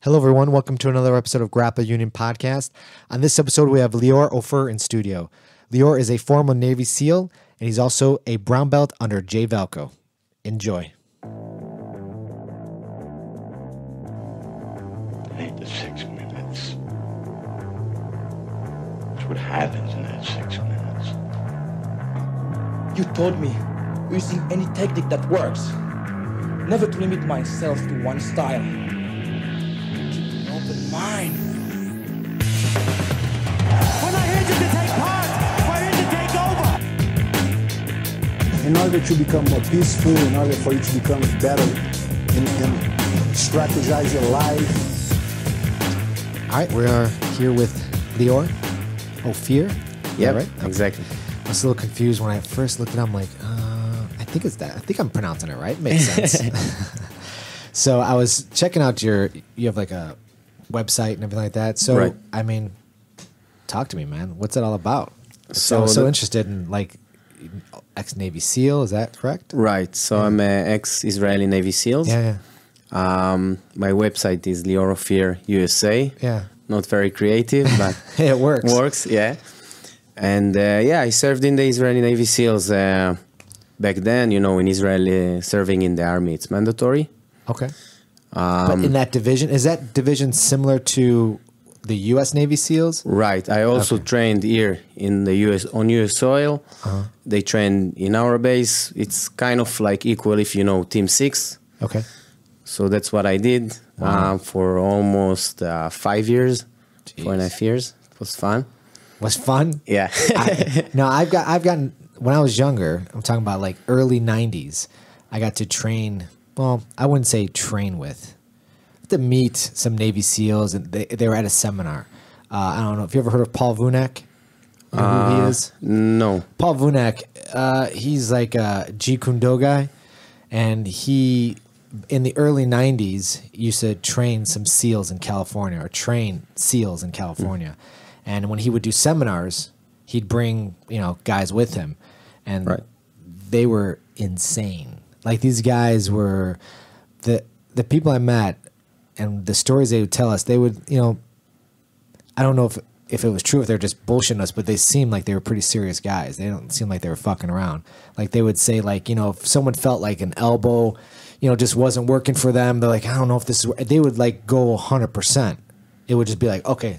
Hello, everyone. Welcome to another episode of Grappler Union podcast. On this episode, we have Lior Ofir in studio. Lior is a former Navy SEAL, and he's also a brown belt under Jay Valko. Enjoy. I need the 6 minutes. That's what happens in that 6 minutes. You told me using any technique that works. Never to limit myself to one style. Keep an open mind. We're not here just to take part. We're here to take over. In order to become more peaceful, in order for you to become better and strategize your life. All right, we are here with Lior Ofir. Yeah, right? Exactly. I was a little confused when I first looked at it. I'm like, I think it's that. I think I'm pronouncing it right. Makes sense. So I was checking out you have like a website and everything like that. So, Right. I mean, talk to me, man. What's it all about? So I was so the- interested in like ex-Navy SEAL. Is that correct? Right. So I'm an ex-Israeli Navy SEALs. Yeah, My website is Lior Ofir USA. yeah. Not very creative, but It works. works. Yeah. And I served in the Israeli Navy SEALs back then. You know, in Israel, serving in the army, it's mandatory. Okay. But in that division, is that division similar to the U.S. Navy SEALs? Right. I also trained here in the U.S. on U.S. soil. They train in our base. It's kind of like equal if you know Team 6. Okay. So that's what I did for almost 5 years, 4.5 years. It was fun. Was fun? Yeah. I've gotten, when I was younger, I'm talking about like early 90s, I got to train, well, I wouldn't say train with, to meet some Navy SEALs, and they were at a seminar. I don't know if you ever heard of Paul Vunak. You know who he is? No. Paul Vunak, he's like a Jeet Kune Do guy, and he, in the early 90s, used to train some SEALs in California, or train SEALs in California. And when he would do seminars, he'd bring, guys with him. And Right. they were insane. Like, these guys were, the people I met and the stories they would tell us, they would, I don't know if it was true, if they're just bullshitting us, but they seemed like they were pretty serious guys. They don't seem like they were fucking around. Like, they would say, like, if someone felt like an elbow, just wasn't working for them, they're like, I don't know if this is, they would like go 100%. It would just be like, okay,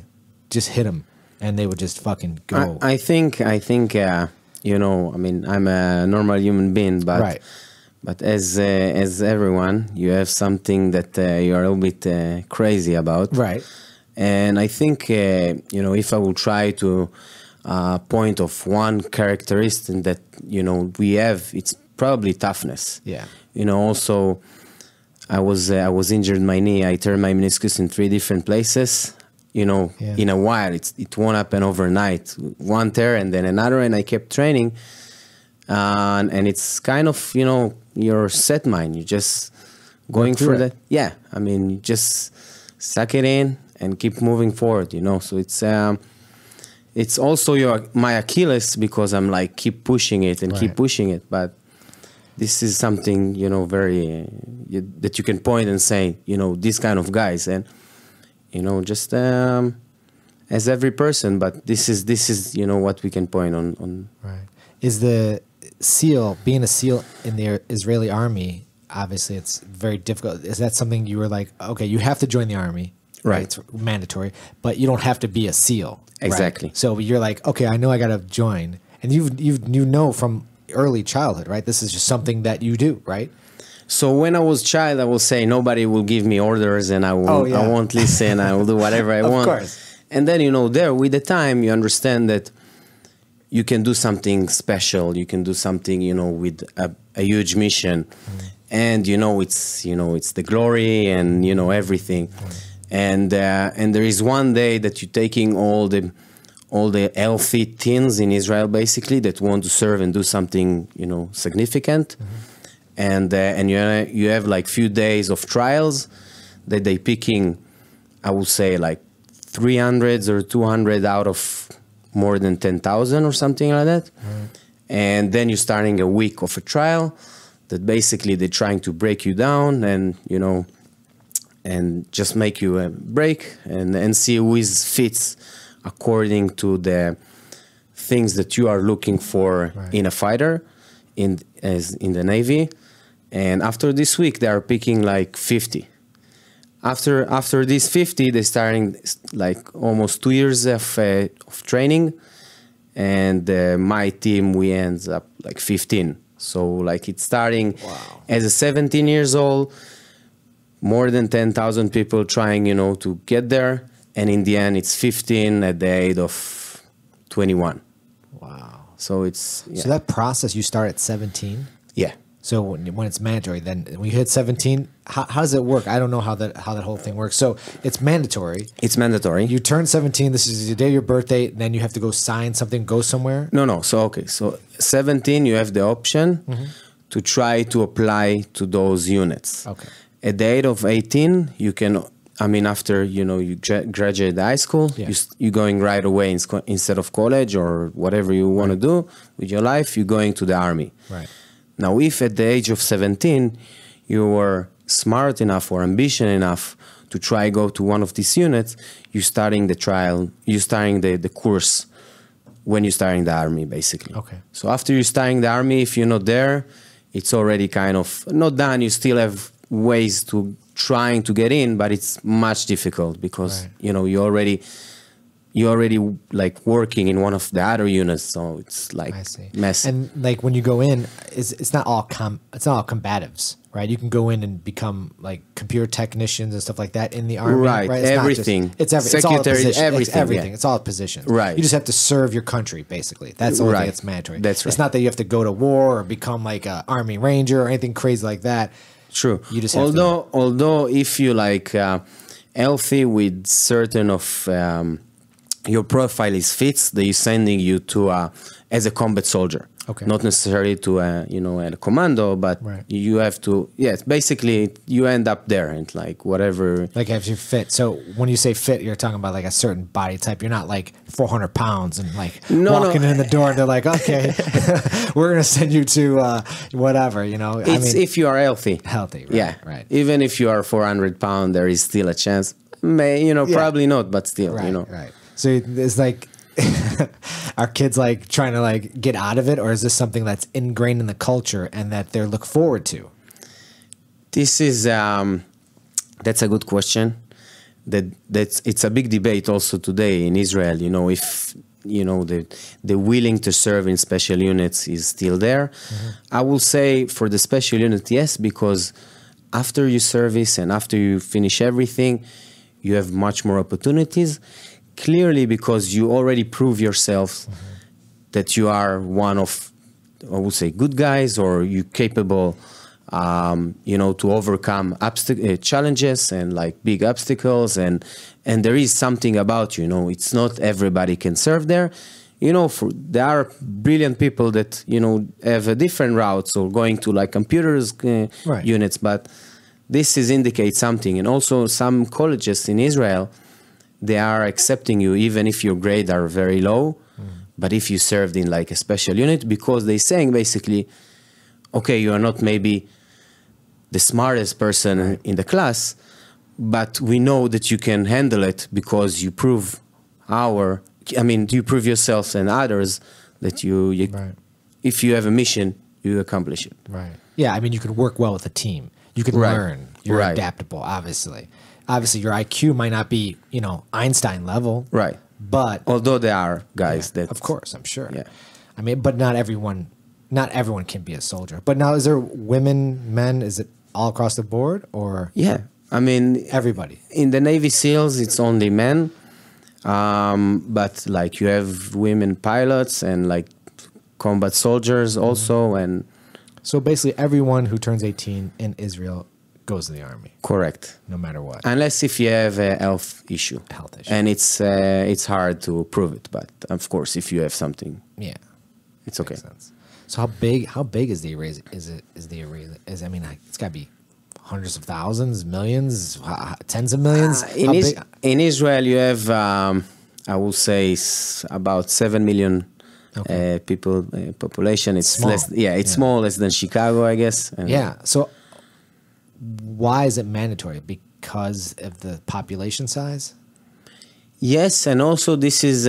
just hit him. And they would just fucking go. I think, I'm a normal human being, but Right. but as everyone, you have something that you're a little bit crazy about. Right. And I think, if I will try to point of one characteristic that, we have, it's probably toughness. Yeah. Also, I was injured my knee. I turned my meniscus in 3 different places. In a while, it won't happen overnight. One tear and then another, and I kept training. And it's kind of, your set mind. You're just going through that. Yeah, you just suck it in and keep moving forward. So it's also my Achilles, because I'm like keep pushing it and keep pushing it. But this is something very that you can point and say, these kind of guys, and just as every person. But this is what we can point on. Right. Is the SEAL, being a SEAL in the Israeli army, obviously it's very difficult. Is that something you were like, okay, you have to join the army, right? It's mandatory, but you don't have to be a SEAL. Exactly. Right? So you're like, okay, I know I got to join. And you from early childhood, right? This is just something that you do, right? So when I was a child, I will say nobody will give me orders, and I won't listen. I will do whatever I want. Of course. And then, there with the time, you understand that you can do something special. You can do something, with a huge mission. And, it's the glory and, everything. And there is one day that you're taking all the healthy teens in Israel, basically, that want to serve and do something, significant. And you have like few days of trials that they picking, I would say, like 300 or 200 out of more than 10,000 or something like that. And then you're starting a week of a trial that basically they're trying to break you down, and and just make you a break and see who is fits according to the things that you are looking for in a fighter in the Navy. And after this week, they are picking like 50. After these 50, they're starting like almost 2 years of training. And my team, we ends up like 15. So like it's starting as a 17 years old, more than 10,000 people trying, to get there. And in the end, it's 15 at the age of 21. Wow. So it's... Yeah. So that process, you start at 17? Yeah. So when it's mandatory, then when you hit 17, how does it work? I don't know how that whole thing works. So it's mandatory. It's mandatory. You turn 17. This is the day of your birthday. Then you have to go sign something, go somewhere. No. So 17, you have the option to try to apply to those units. Okay. At the age of 18, you can. After you graduate high school, you're going right away instead of college or whatever you want to do with your life. You're going to the army. Right. Now, if at the age of 17 you were smart enough or ambitious enough to try go to one of these units, you're starting the trial, you're starting the course when you're starting the army, basically. Okay. So after you're starting the army, if you're not there, it's already kind of not done. You still have ways to trying to get in, but it's much difficult because, you already like working in one of the other units, so it's like messy. And like when you go in, it's not all combatives, right? You can go in and become like computer technicians and stuff like that in the army, right? It's everything. It's everything. Secretary, it's everything. Everything. It's all positions. Right. You just have to serve your country, basically. That's the only thing that's mandatory. That's right. It's not that you have to go to war or become like an army ranger or anything crazy like that. True. You just have although if you like healthy with certain of your profile is fits, they're sending you to as a combat soldier. Okay. Not necessarily to a commando, but you have to. Yes, basically you end up there and like whatever. Like if you fit. So when you say fit, you're talking about like a certain body type. You're not like 400 pounds and like walking in the door and they're like, okay, we're gonna send you to whatever. It's if you are healthy. Healthy. Right, yeah. Right. Even if you are 400 pounds, there is still a chance. Probably not, but still. Right. So it's like. Are kids like trying to like get out of it, or is this something that's ingrained in the culture and that they look forward to? This is that's a good question. It's a big debate also today in Israel. If the willing to serve in special units is still there. I will say for the special unit, yes, because after you service and after you finish everything, you have much more opportunities. Clearly, because you already prove yourself that you are one of, I would say, good guys, or you're capable, to overcome challenges and like big obstacles, and there is something about you. It's not everybody can serve there. There are brilliant people that have a different routes or going to like computers units, but this indicates something. And also, some colleges in Israel, they are accepting you even if your grades are very low, but if you served in like a special unit, because they're saying basically, okay, you are not maybe the smartest person in the class, but we know that you can handle it because you prove you prove yourself and others that you if you have a mission, you accomplish it. Right. Yeah, you can work well with a team. You can learn. You're adaptable, obviously. Obviously, your IQ might not be, Einstein level. Right. But although there are guys that, of course, I'm sure. Yeah. But not everyone can be a soldier. But now, is there women, men? Is it all across the board, or? Yeah. Everybody. In the Navy SEALs, it's only men. But like you have women pilots and like combat soldiers also, and so basically everyone who turns 18 in Israel goes to the army. Correct. No matter what. Unless if you have a health issue. And it's hard to prove it, but of course if you have something. Yeah. It's okay. Sense. So how big is the array? It's got to be hundreds of thousands, millions, tens of millions. In Israel you have I will say about 7 million people population. It's small. It's small, less than Chicago, I guess. So why is it mandatory? because of the population size? Yes, and also this is,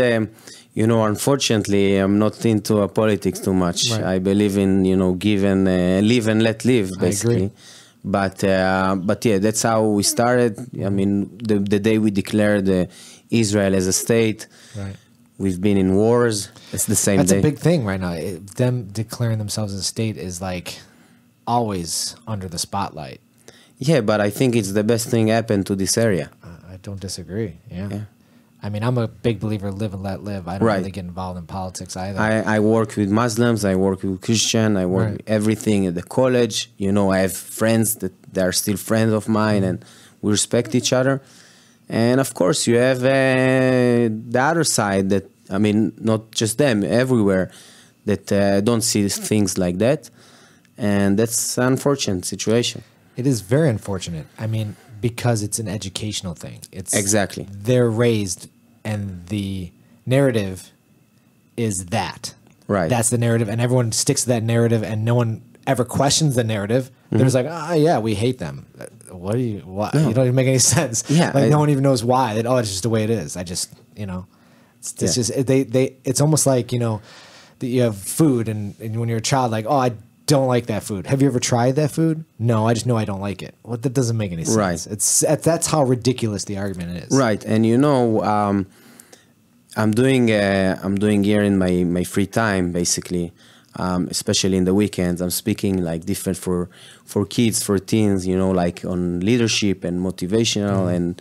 unfortunately, I'm not into politics too much. Right. I believe in, give and live and let live, basically. agree. But yeah, that's how we started. I mean, the day we declared Israel as a state, Right. we've been in wars. It's the same That's day. a big thing right now. Them declaring themselves as a state is like always under the spotlight. Yeah, but I think it's the best thing happened to this area. I don't disagree. Yeah. Yeah. I mean, I'm a big believer live and let live. I don't Right. really get involved in politics either. I work with Muslims, I work with Christian, I work Right. with everything at the college. I have friends that they are still friends of mine, and we respect each other. And of course, you have the other side that, I mean, not just them, everywhere, that don't see things like that. And that's an unfortunate situation. It is very unfortunate. I mean, because it's an educational thing. It's Exactly. They're raised, and the narrative is that. Right. That's the narrative, and everyone sticks to that narrative, and no one ever questions the narrative. They're just like, yeah, we hate them. What do you? What? No. You don't even make any sense. Yeah, like no one even knows why. That it's just the way it is. It's Yeah. just they. It's almost like that you have food, and when you're a child, like, I don't like that food. Have you ever tried that food? No, I just know I don't like it. Well, that doesn't make any sense. Right. That's how ridiculous the argument is. Right, and I'm doing here in my free time, basically, especially in the weekends. I'm speaking like different for kids, for teens, like on leadership and motivational and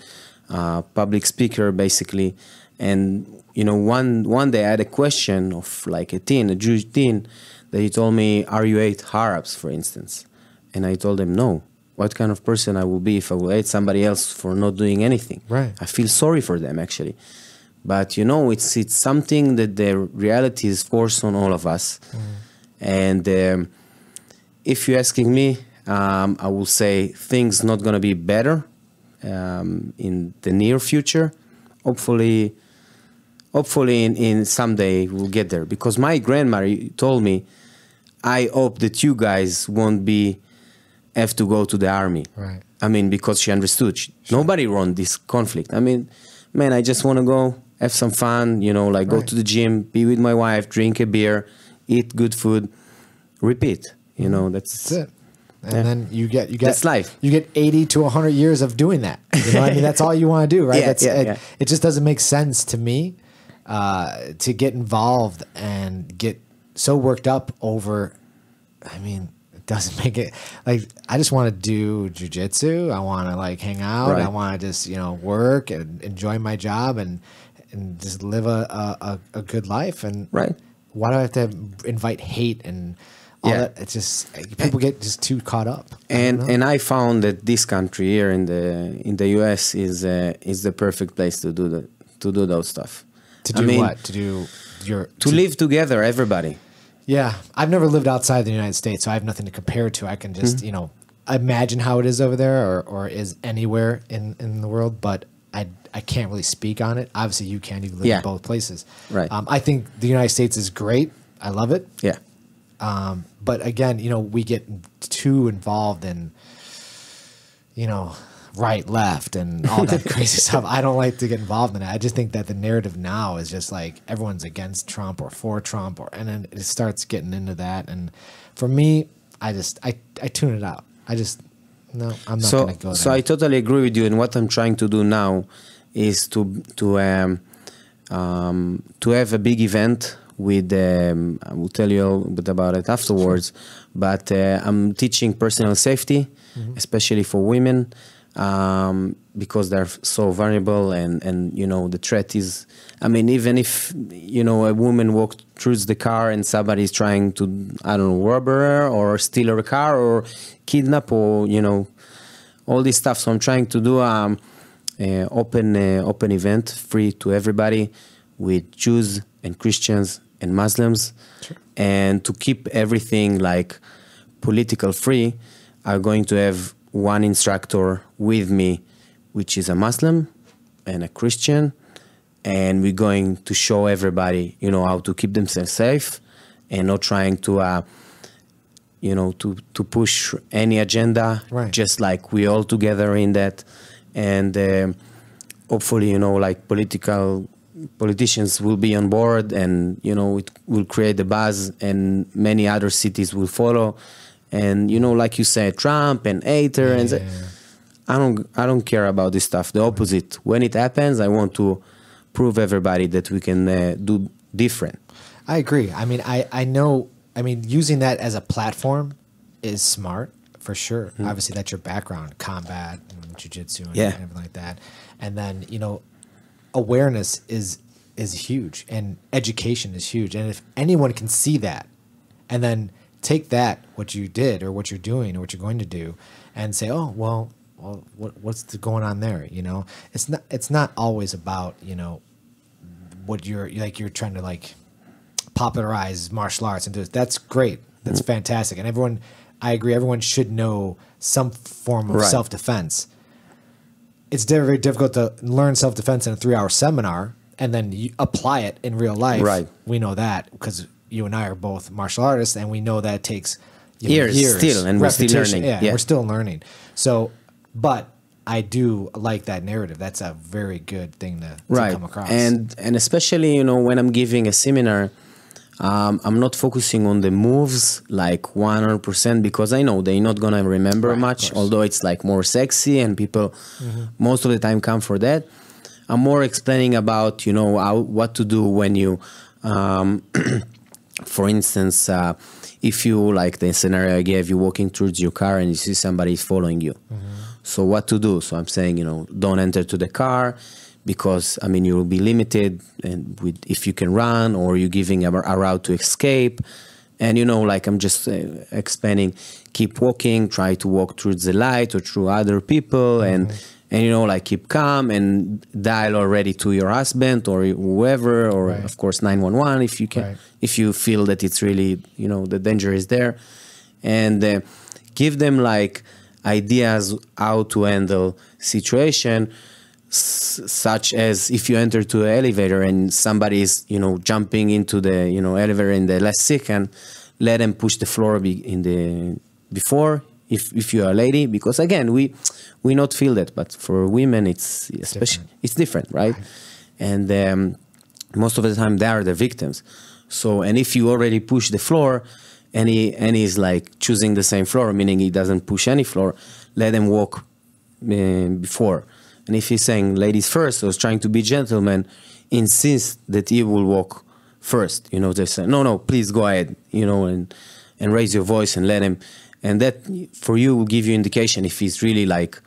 public speaker, basically. And one day I had a question of like a Jewish teen, that he told me, "Are you hate Arabs, for instance?" And I told him, "No. What kind of person I will be if I will hate somebody else for not doing anything?" Right. I feel sorry for them, actually. But it's something that the reality is forced on all of us. And if you're asking me, I will say things not going to be better in the near future. Hopefully in someday we'll get there. Because my grandmother told me, I hope that you guys won't have to go to the army. Right. I mean, because she understood. Nobody won this conflict. I mean, man, I just want to go have some fun, like go Right. to the gym, be with my wife, drink a beer, eat good food, repeat. That's it. And Yeah. then you get That's life. You get 80 to 100 years of doing that. I mean, that's all you want to do, right? Yeah, It just doesn't make sense to me to get involved and get so worked up over. I mean, it doesn't make it like I just want to do jujitsu. I want to like hang out. Right. I want to just work and enjoy my job and just live a good life. And Right. why do I have to invite hate and all Yeah. that? It's just people get just too caught up. And I found that this country here in the US is the perfect place to do those stuff. To do what? To do to live together, everybody. Yeah, I've never lived outside the United States, so I have nothing to compare it to. I can just imagine how it is over there or is anywhere in the world, but I can't really speak on it. Obviously, you can. You live Yeah. in both places. Right. I think the United States is great. I love it. Yeah. But again, we get too involved in, right, left, and all that crazy stuff. I don't like to get involved in it. I just think that the narrative now is just like everyone's against Trump or for Trump, and then it starts getting into that. And for me, I tune it out. No, I'm not going to go there. So I totally agree with you. And what I'm trying to do now is to have a big event with. I will tell you a little bit about it afterwards. But I'm teaching personal safety, especially for women, because they're so vulnerable, and the threat is. I mean, even if a woman walked through the car and somebody is trying to rob her or steal her car or kidnap or all this stuff. So I'm trying to do open event, free to everybody, with Jews and Christians and Muslims. Sure. And to keep everything like political free, I'm going to have one instructor with me, which is a Muslim and a Christian, and we're going to show everybody, how to keep themselves safe and not trying to to push any agenda, Right. just like we all together in that. and hopefully, you know, like politicians will be on board, and you know, it will create a buzz, and many other cities will follow. And you know, like you said, Trump and Hater, and I don't care about this stuff. The opposite. When it happens, I want to prove everybody that we can do different. I agree. I mean, I know. I mean, using that as a platform is smart for sure. Obviously, that's your background, combat and jiu-jitsu and everything like that. And then, you know, awareness is huge, and education is huge. And if anyone can see that, and then take that, what you did or what you're doing or what you're going to do, and say, oh, well, what's going on there? You know, it's not always about, you know, what you're trying to like popularize martial arts and do it. That's great. That's fantastic. And I agree, everyone should know some form of self-defense. It's very difficult to learn self-defense in a 3-hour seminar and then you apply it in real life. Right. We know that because you and I are both martial artists, and we know that it takes years still, and we're still learning. Yeah, we're still learning. So, but I do like that narrative. That's a very good thing to come across. And especially, you know, when I'm giving a seminar, I'm not focusing on the moves like 100% because I know they're not gonna remember much. Although it's like more sexy and people most of the time come for that. I'm more explaining about, you know, what to do when you, for instance, if you like the scenario I gave, you're walking towards your car and you see somebody following you. So what to do? So I'm saying, you know, don't enter to the car, because I mean you will be limited, and if you can run, or you're giving a route to escape. And you know, like I'm just explaining, keep walking, try to walk through the light or through other people, and you know, like keep calm and dial already to your husband or whoever, or of course 911 if you can, if you feel that it's really, you know, the danger is there, and give them like ideas how to handle situation. Such as if you enter to an elevator and somebody is, you know, jumping into the, you know, elevator in the last second, let them push the floor before if you are a lady, because again we not feel that, but for women it's especially it's different, right? And most of the time they are the victims. So, and if you already push the floor and he's like choosing the same floor, meaning he doesn't push any floor, let him walk before. And if he's saying ladies first, or is trying to be gentleman, insist that he will walk first. You know, they say, no, please go ahead, you know, and raise your voice and let him. And that for you will give you indication if he's really like,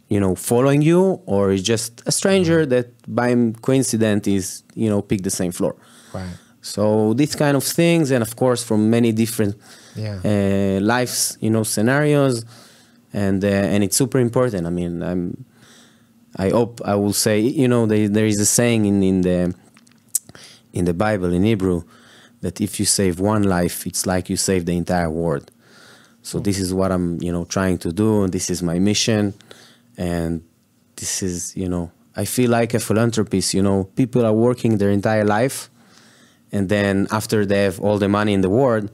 you know, following you, or he's just a stranger that by coincidence is, you know, pick the same floor. Right. So these kind of things, and of course from many different lives, you know, scenarios, and it's super important. I mean, I hope I will say, you know, there is a saying in the Bible in Hebrew that if you save one life, it's like you save the entire world. So this is what I'm, you know, trying to do, and this is my mission, and this is, you know, I feel like a philanthropist. You know, people are working their entire life, and then after they have all the money in the world,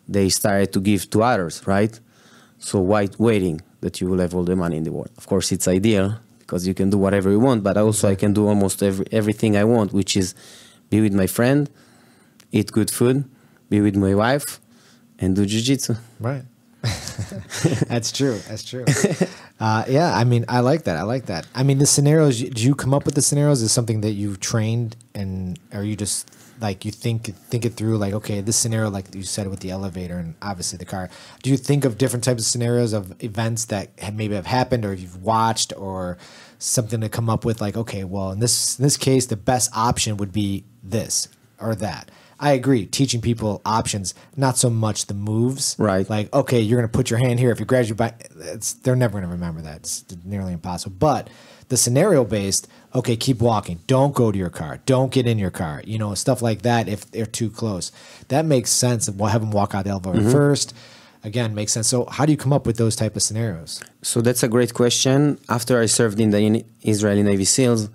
they started to give to others, right? So why waiting that you will have all the money in the world? Of course, it's ideal, because you can do whatever you want, but also I can do almost everything I want, which is be with my friend, eat good food, be with my wife, and do jiu-jitsu. Right. That's true. That's true. Yeah, I mean, I like that. I mean, the scenarios, do you come up with the scenarios? Is something that you've trained, and are you just like you think it through? Like, okay, this scenario, like you said with the elevator and obviously the car. Do you think of different types of scenarios of events that maybe have happened, or you've watched, or something to come up with? Like, okay, well, in this case, the best option would be this or that. I agree. Teaching people options, not so much the moves. Right. Like, okay, you're going to put your hand here. If you grab your back, they're never going to remember that. It's nearly impossible. But the scenario based, okay, keep walking. Don't go to your car. Don't get in your car. You know, stuff like that if they're too close. That makes sense. We'll have them walk out the elevator first. Again, makes sense. So how do you come up with those type of scenarios? So that's a great question. After I served in the Israeli Navy SEALs,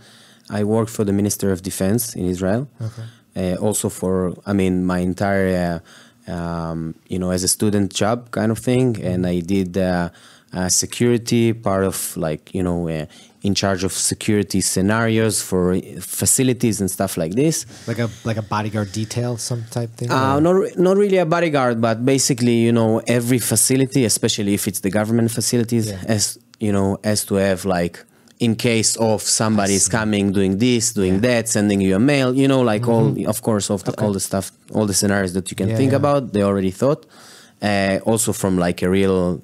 I worked for the Minister of Defense in Israel. Okay. Also for, I mean, my entire, you know, as a student job kind of thing. And I did security, part of like, in charge of security scenarios for facilities and stuff like this. Like a bodyguard detail, some type thing? Not really a bodyguard, but basically, every facility, especially if it's the government facilities, has to have like, in case of somebody is coming, doing this, doing that, sending you a mail, like all, of course, all the stuff, all the scenarios that you can think about, they already thought. Also from like a real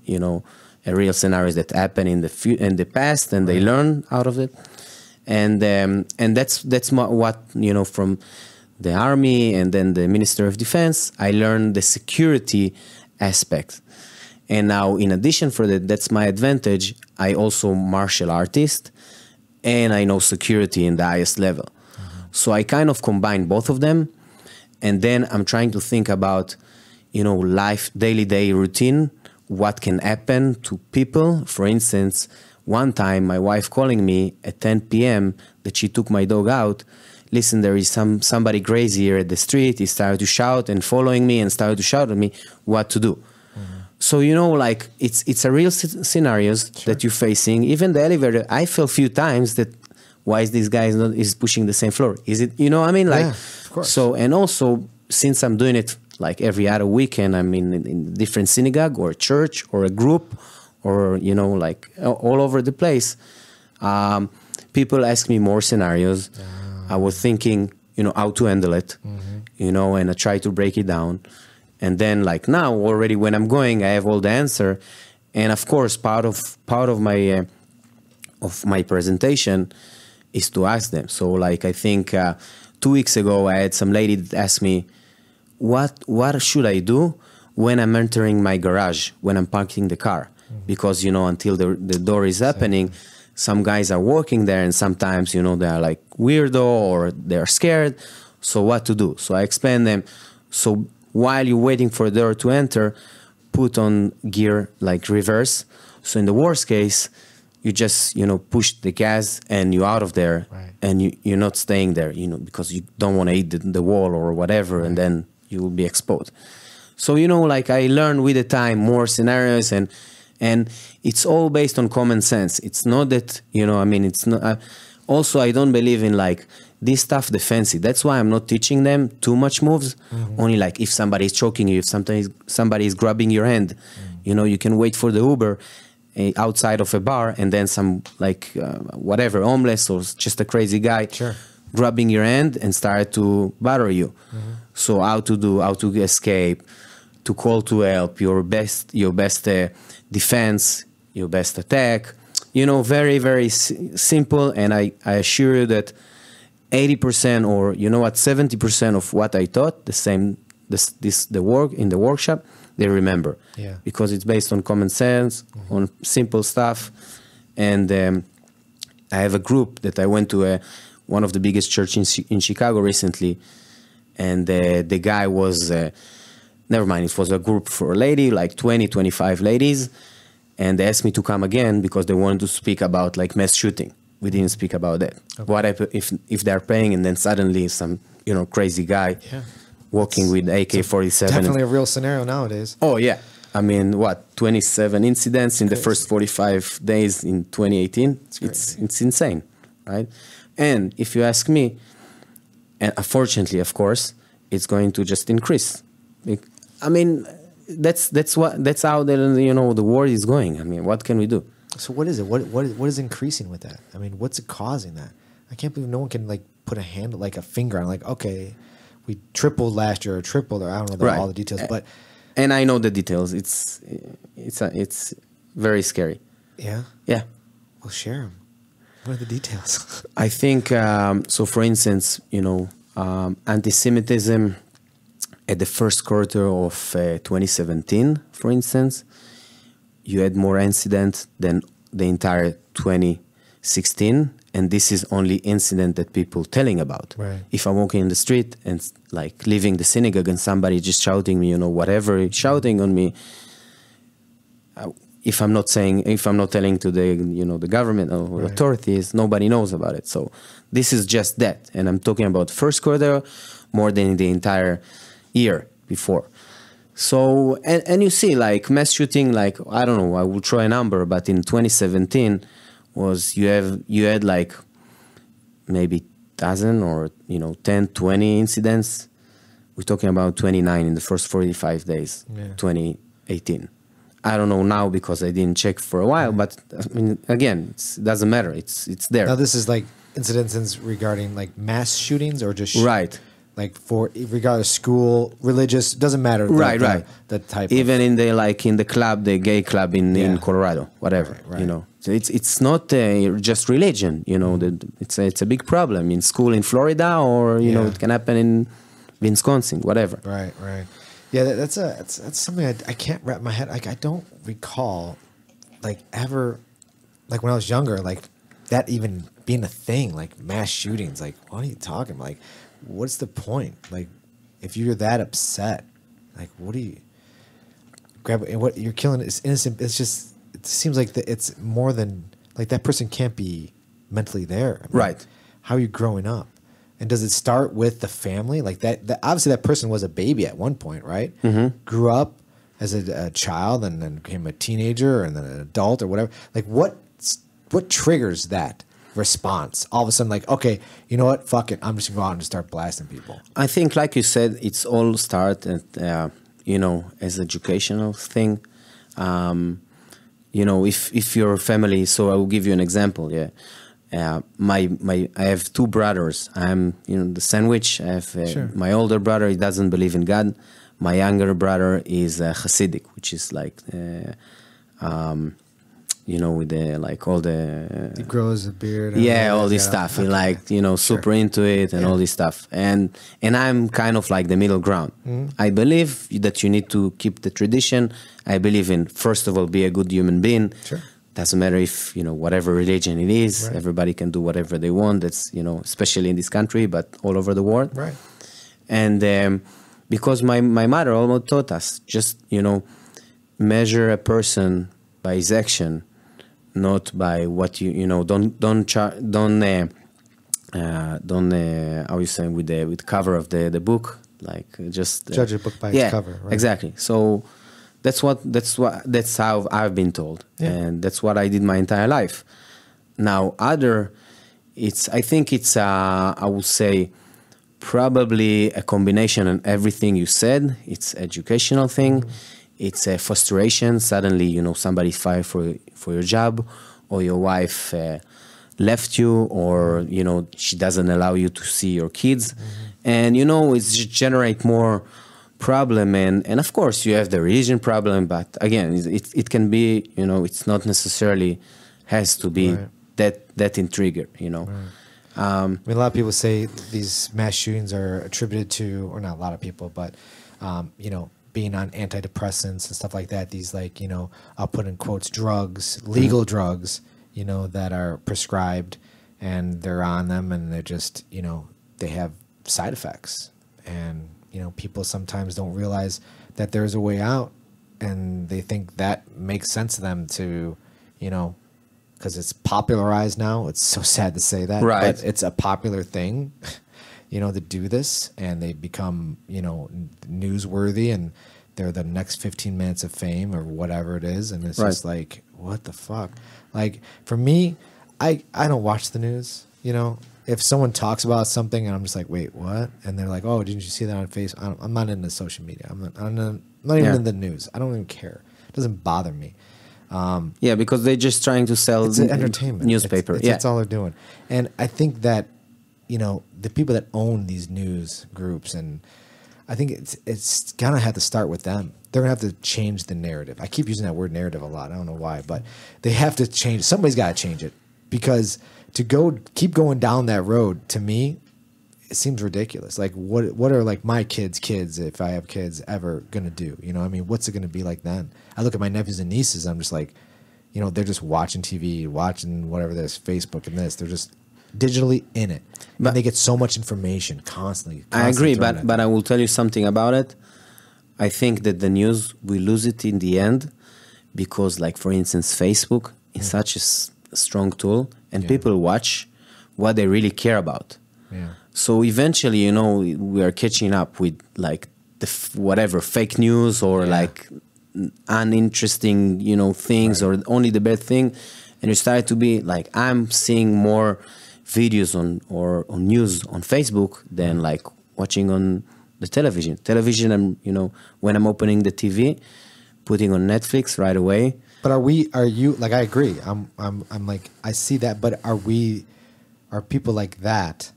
scenarios that happen in the past, and they learn out of it. And that's what, from the army and then the Minister of Defense, I learned the security aspect. And now, in addition for that's my advantage. I also martial artist, and I know security in the highest level. So I kind of combine both of them, and then I'm trying to think about, life, day routine, what can happen to people. For instance, one time my wife calling me at 10 p.m. that she took my dog out. Listen, there is somebody crazy here at the street. He started to shout and following me and started to shout at me what to do. So, like it's a real scenarios that you're facing. Even the elevator, I felt a few times that why is this guy is pushing the same floor? Is it, what I mean? Like, of course. So, and also since I'm doing it like every other weekend, I'm in different synagogue or church or a group or, like all over the place. People ask me more scenarios. I was thinking, how to handle it, and I try to break it down. And then like now already when I'm going, I have all the answer. And of course, part of my presentation is to ask them. So like, I think 2 weeks ago, I had some lady that asked me, what should I do when I'm entering my garage, when I'm parking the car? Because, until the door is opening, some guys are working there, and sometimes, they are like weirdo or they're scared. So what to do? So I explain them. So while you're waiting for the door to enter, put on gear like reverse. So in the worst case, you just, push the gas and you're out of there, and you're not staying there, because you don't want to hit the wall or whatever, and then you will be exposed. So, like I learned with the time more scenarios, and it's all based on common sense. It's not that, it's not, also I don't believe in like this stuff defensive. That's why I'm not teaching them too much moves. Only like if somebody is choking you, if somebody is grabbing your hand, you can wait for the Uber outside of a bar, and then some like whatever, homeless or just a crazy guy grabbing your hand and start to bother you. So how to escape, to call to help, your best defense, your best attack. Very, very simple. And I assure you that 80% or 70% of what I taught, the work in the workshop, they remember. Because it's based on common sense, on simple stuff. And I have a group that I went to one of the biggest churches in Chicago recently, and the guy was never mind, it was a group for a lady, like 25 ladies, and they asked me to come again because they wanted to speak about like mass shooting. We didn't speak about that. What if they're praying and then suddenly some crazy guy walking with AK-47? Definitely a real scenario nowadays. Oh yeah, I mean 27 incidents in the first 45 days in 2018. It's insane, right? And if you ask me, and unfortunately, of course, it's going to just increase. I mean, that's how the war is going. I mean, what can we do? So what is it? What is increasing with that? I mean, what's causing that? I can't believe no one can like put a handle, like a finger on, like, okay, we tripled last year or tripled, or I don't know all the details, but and I know the details. It's very scary. Yeah. Yeah. Well, share them. What are the details? I think so. For instance, anti-Semitism at the first quarter of 2017, for instance, you had more incidents than the entire 2016, and this is only incident that people telling about. Right. If I'm walking in the street and like leaving the synagogue and somebody just shouting me, whatever, shouting on me, if I'm not telling to the government or authorities, nobody knows about it. So this is just that, and I'm talking about first quarter more than the entire year before. So, and you see, like, mass shooting, like, I don't know, I will throw a number, but in 2017 you had like maybe dozen or 10, 20 incidents. We're talking about 29 in the first 45 days, 2018. I don't know now because I didn't check for a while, but I mean, again, it doesn't matter. It's there. Now this is like incidences regarding like mass shootings or just right. Like for regardless school, religious, doesn't matter. Right. The type. Even in the club, the gay club in Colorado, whatever. Right. So it's not just religion. It's a big problem in school in Florida, or it can happen in Wisconsin, whatever. Right. Yeah, that's something I can't wrap my head. Like I don't recall, like ever, like when I was younger, like that even being a thing, like mass shootings. Like what are you talking about? Like what's the point? Like if you're that upset, like what do you grab? And what you're killing is innocent. It's just it seems like it's more than like that person can't be mentally there. I mean, right. How are you growing up? And does it start with the family? Like that obviously that person was a baby at one point, right? Mm-hmm. Grew up as a child and then became a teenager and then an adult or whatever. Like what triggers that response? All of a sudden, like, okay, you know what? Fuck it. I'm just gonna go out and just start blasting people. I think, like you said, it's all start at as educational thing. If your family. So I will give you an example. Yeah. I have two brothers. I'm the sandwich. I have my older brother. He doesn't believe in God. My younger brother is Hasidic, which is like with the like all the he grows a beard. All this stuff. He super into it and all this stuff. And I'm kind of like the middle ground. Mm-hmm. I believe that you need to keep the tradition. I believe in, first of all, be a good human being. Sure. Doesn't matter if whatever religion it is. Right. Everybody can do whatever they want. That's especially in this country, but all over the world. Right. And because my mother almost taught us, just measure a person by his action, not by what don't how you say with the cover of the book, like just judge a book by its cover. Right? Exactly. So that's how I've been told, and that's what I did my entire life. Now, I think it's I would say probably a combination of everything you said. It's educational thing. Mm-hmm. It's a frustration. Suddenly, somebody fired for your job, or your wife left you, or she doesn't allow you to see your kids, and it's just generate more problem. And of course, you have the religion problem, but again, it can be it's not necessarily has to be that in trigger. Right. I mean, a lot of people say these mass shootings are attributed to, or not a lot of people, but being on antidepressants and stuff like that. These I'll put in quotes drugs, legal drugs, that are prescribed, and they're on them, and they're just they have side effects, and people sometimes don't realize that there's a way out, and they think that makes sense to them to because it's popularized now. It's so sad to say that, right? But it's a popular thing. To do this, and they become, newsworthy, and they're the next 15 minutes of fame or whatever it is. And it's just like, what the fuck? Like, for me, I don't watch the news, If someone talks about something and I'm just like, wait, what? And they're like, oh, didn't you see that on Facebook? I'm not into social media. I'm not even in the news. I don't even care. It doesn't bother me. Because they're just trying to sell it's entertainment newspaper. That's all they're doing. And I think that the people that own these news groups, and I think it's gonna have to start with them. They're gonna have to change the narrative. I keep using that word narrative a lot. I don't know why, but they have to change. Somebody's got to change it, because to keep going down that road, to me, it seems ridiculous. Like what are like my kids, if I have kids, ever gonna do? What's it gonna be like then? I look at my nephews and nieces. I'm just like, they're just watching TV, watching whatever this Facebook and this. They're just digitally in it, but they get so much information constantly. I agree, but I will tell you something about it. I think that the news, we lose it in the end, because, like, for instance, Facebook is such a strong tool, and people watch what they really care about. Yeah. So eventually, we are catching up with like whatever fake news or like uninteresting, things or only the bad thing, and you start to be like, I'm seeing more videos on news on Facebook than like watching on the television. I'm when I'm opening the TV, putting on Netflix right away. But are you like, I agree. I'm like, I see that, but are people like that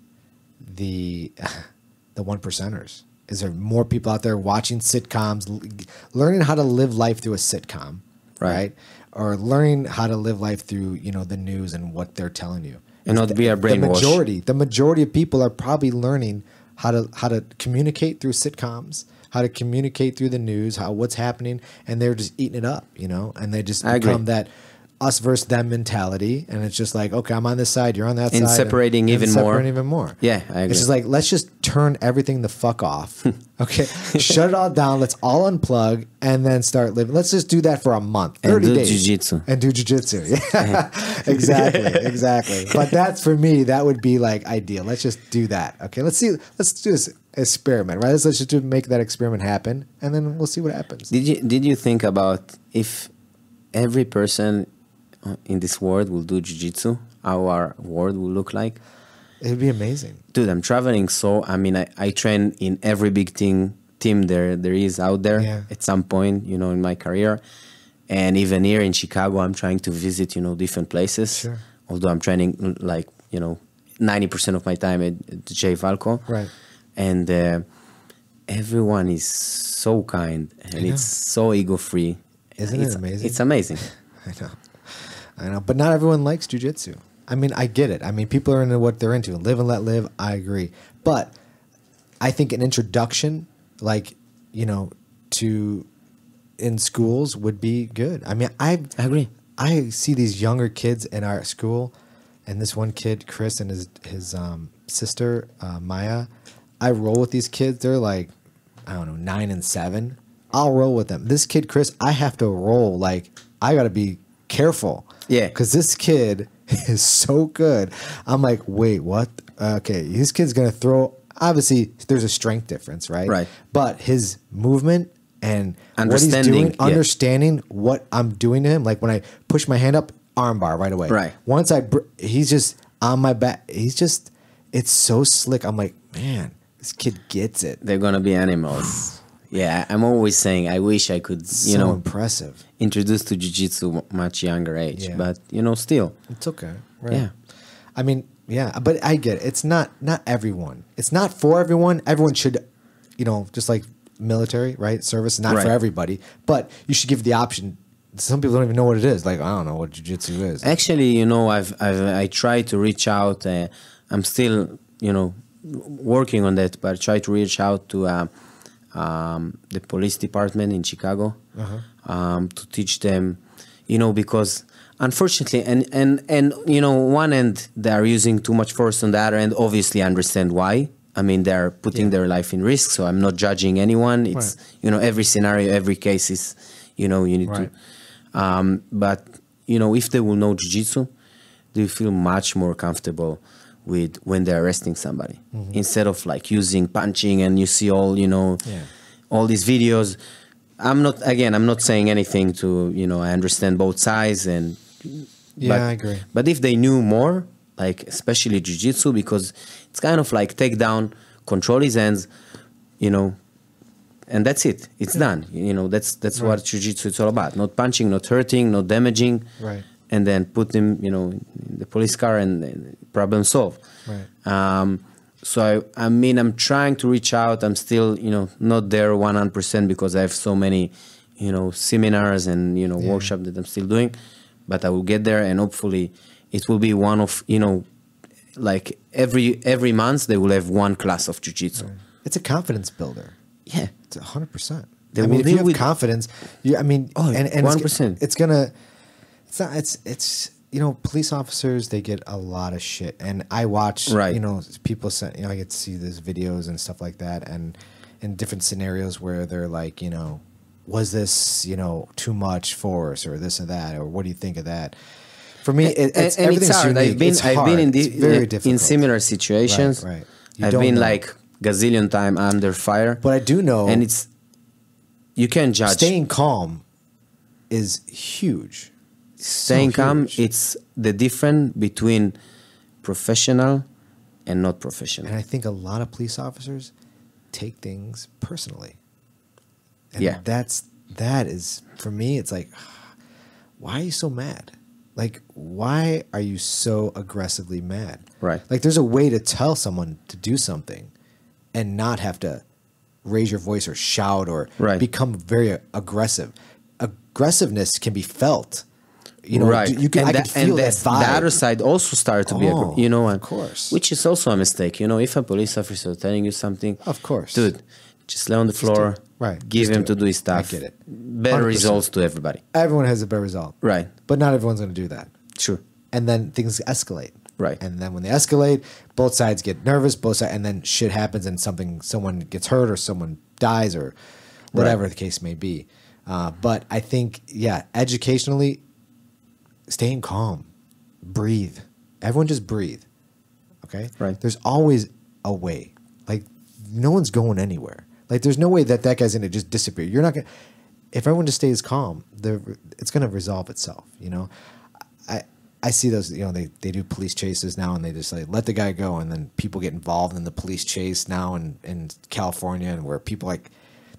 the one percenters? Is there more people out there watching sitcoms, learning how to live life through a sitcom, right? Or learning how to live life through, the news and what they're telling you? And not be a brainwash. The majority of people are probably learning how to communicate through sitcoms, how to communicate through the news, what's happening, and they're just eating it up, and they just become that us versus them mentality, and it's just like, okay, I'm on this side, you're on that side, and separating even more. Yeah, I agree. It's just like, let's just turn everything the fuck off. Okay, shut it all down. Let's all unplug and then start living. Let's just do that for a month, 30 days, jiu-jitsu. And do jiu-jitsu. Yeah, exactly. But that's, for me, that would be like ideal. Let's just do that. Okay, let's do this experiment, right? Let's just make that experiment happen, and then we'll see what happens. Did you think about if every person in this world will do jiu-jitsu, how our world will look like? It'd be amazing. Dude, I'm traveling, so I train in every big team there is out there at some point, in my career. And even here in Chicago, I'm trying to visit, different places. Sure. Although I'm training 90% of my time at Jay Valko. Right. And everyone is so kind and it's so ego-free. Isn't it amazing? It's amazing. I know, but not everyone likes jiu-jitsu. I mean, I get it. I mean, people are into what they're into. Live and let live, I agree. But I think an introduction, like, to in schools would be good. I mean, I agree. I see these younger kids in our school, and this one kid, Chris, and his sister, Maya. I roll with these kids. They're like, I don't know, 9 and 7. I'll roll with them. This kid, Chris, I have to roll. Like, I got to be careful. Yeah. Because this kid is so good. I'm like, wait, what? Okay, this kid's going to throw. Obviously, there's a strength difference, right? Right. But his movement and what he's doing, understanding what I'm doing to him, like when I push my hand up, armbar right away. Right. Once he's just on my back. It's so slick. I'm like, man, this kid gets it. They're going to be animals. Yeah, I'm always saying I wish I could, impressive. Introduce to jiu-jitsu much younger age, Yeah. but still. It's okay. Right. Yeah. I mean, yeah, but I get it. It's not everyone. It's not for everyone. Everyone should, just like military, right? Service is not for everybody, but you should give the option. Some people don't even know what it is. Like, I don't know what jiu-jitsu is. Actually, I try to reach out. I'm still, working on that, but I try to reach out to the police department in Chicago to teach them, because unfortunately, and one end they are using too much force, on the other end, obviously I understand why. I mean, they're putting their life in risk, so I'm not judging anyone. It's every scenario, every case is, you need to. But if they will know jiu-jitsu, they feel much more comfortable with when they're arresting somebody instead of like using punching, and you see all all these videos. I'm not saying anything to I understand both sides, and I agree. But if they knew more, like especially jiu-jitsu, because it's kind of like take down, control his hands, and that's it. It's done. That's what jiu-jitsu is all about. Not punching, not hurting, not damaging. Right. And then put them, in the police car and problem solved. Right. So I'm trying to reach out. I'm still, not there 100% because I have so many, seminars and workshops that I'm still doing. But I will get there, and hopefully, it will be one of like every month they will have one class of jiu-jitsu. Right. It's a confidence builder. Yeah, it's 100%. They I mean, will if you deal have with confidence, and 1%. It's gonna. It's not. It's police officers, they get a lot of shit, and I watch people send. I get to see these videos and stuff like that, and in different scenarios where they're like, was this too much force or this or that, or what do you think of that? For me, it's and everything's it's hard. unique. I've been very difficult. in similar situations. Right. I've been like gazillion time under fire. But I do know, and you can't judge. Staying calm is huge. Staying So calm, huge. it's the difference between professional and not professional. And I think a lot of police officers take things personally. And Yeah. that is, for me, it's like, why are you so mad? Like, why are you so aggressively mad? Right. Like, there's a way to tell someone to do something and not have to raise your voice or shout or Right. become very aggressive. Aggressiveness can be felt. You know, right. you can, I can feel that vibe. The other side also started to be, Oh, you know, of and, course. which is also a mistake. You know, if a police officer is telling you something, Of course. dude, just lay on the floor, do it. Right. give Just him do to it. do his stuff. I get it. Better 100%. results to everybody. Everyone has a better result. Right. But not everyone's going to do that. Sure. And then things escalate. Right. And then when they escalate, both sides get nervous, and then shit happens and someone gets hurt or someone dies or whatever the case may be. But I think, yeah, educationally, staying calm, breathe. Everyone just breathe. Okay? Right. There's always a way. Like, no one's going anywhere. Like, there's no way that guy's going to just disappear. You're not going to, if everyone just stays calm, it's going to resolve itself, you know? I see those, you know, they do police chases now and they just like let the guy go, and then people get involved in the police chase now in California, and where people like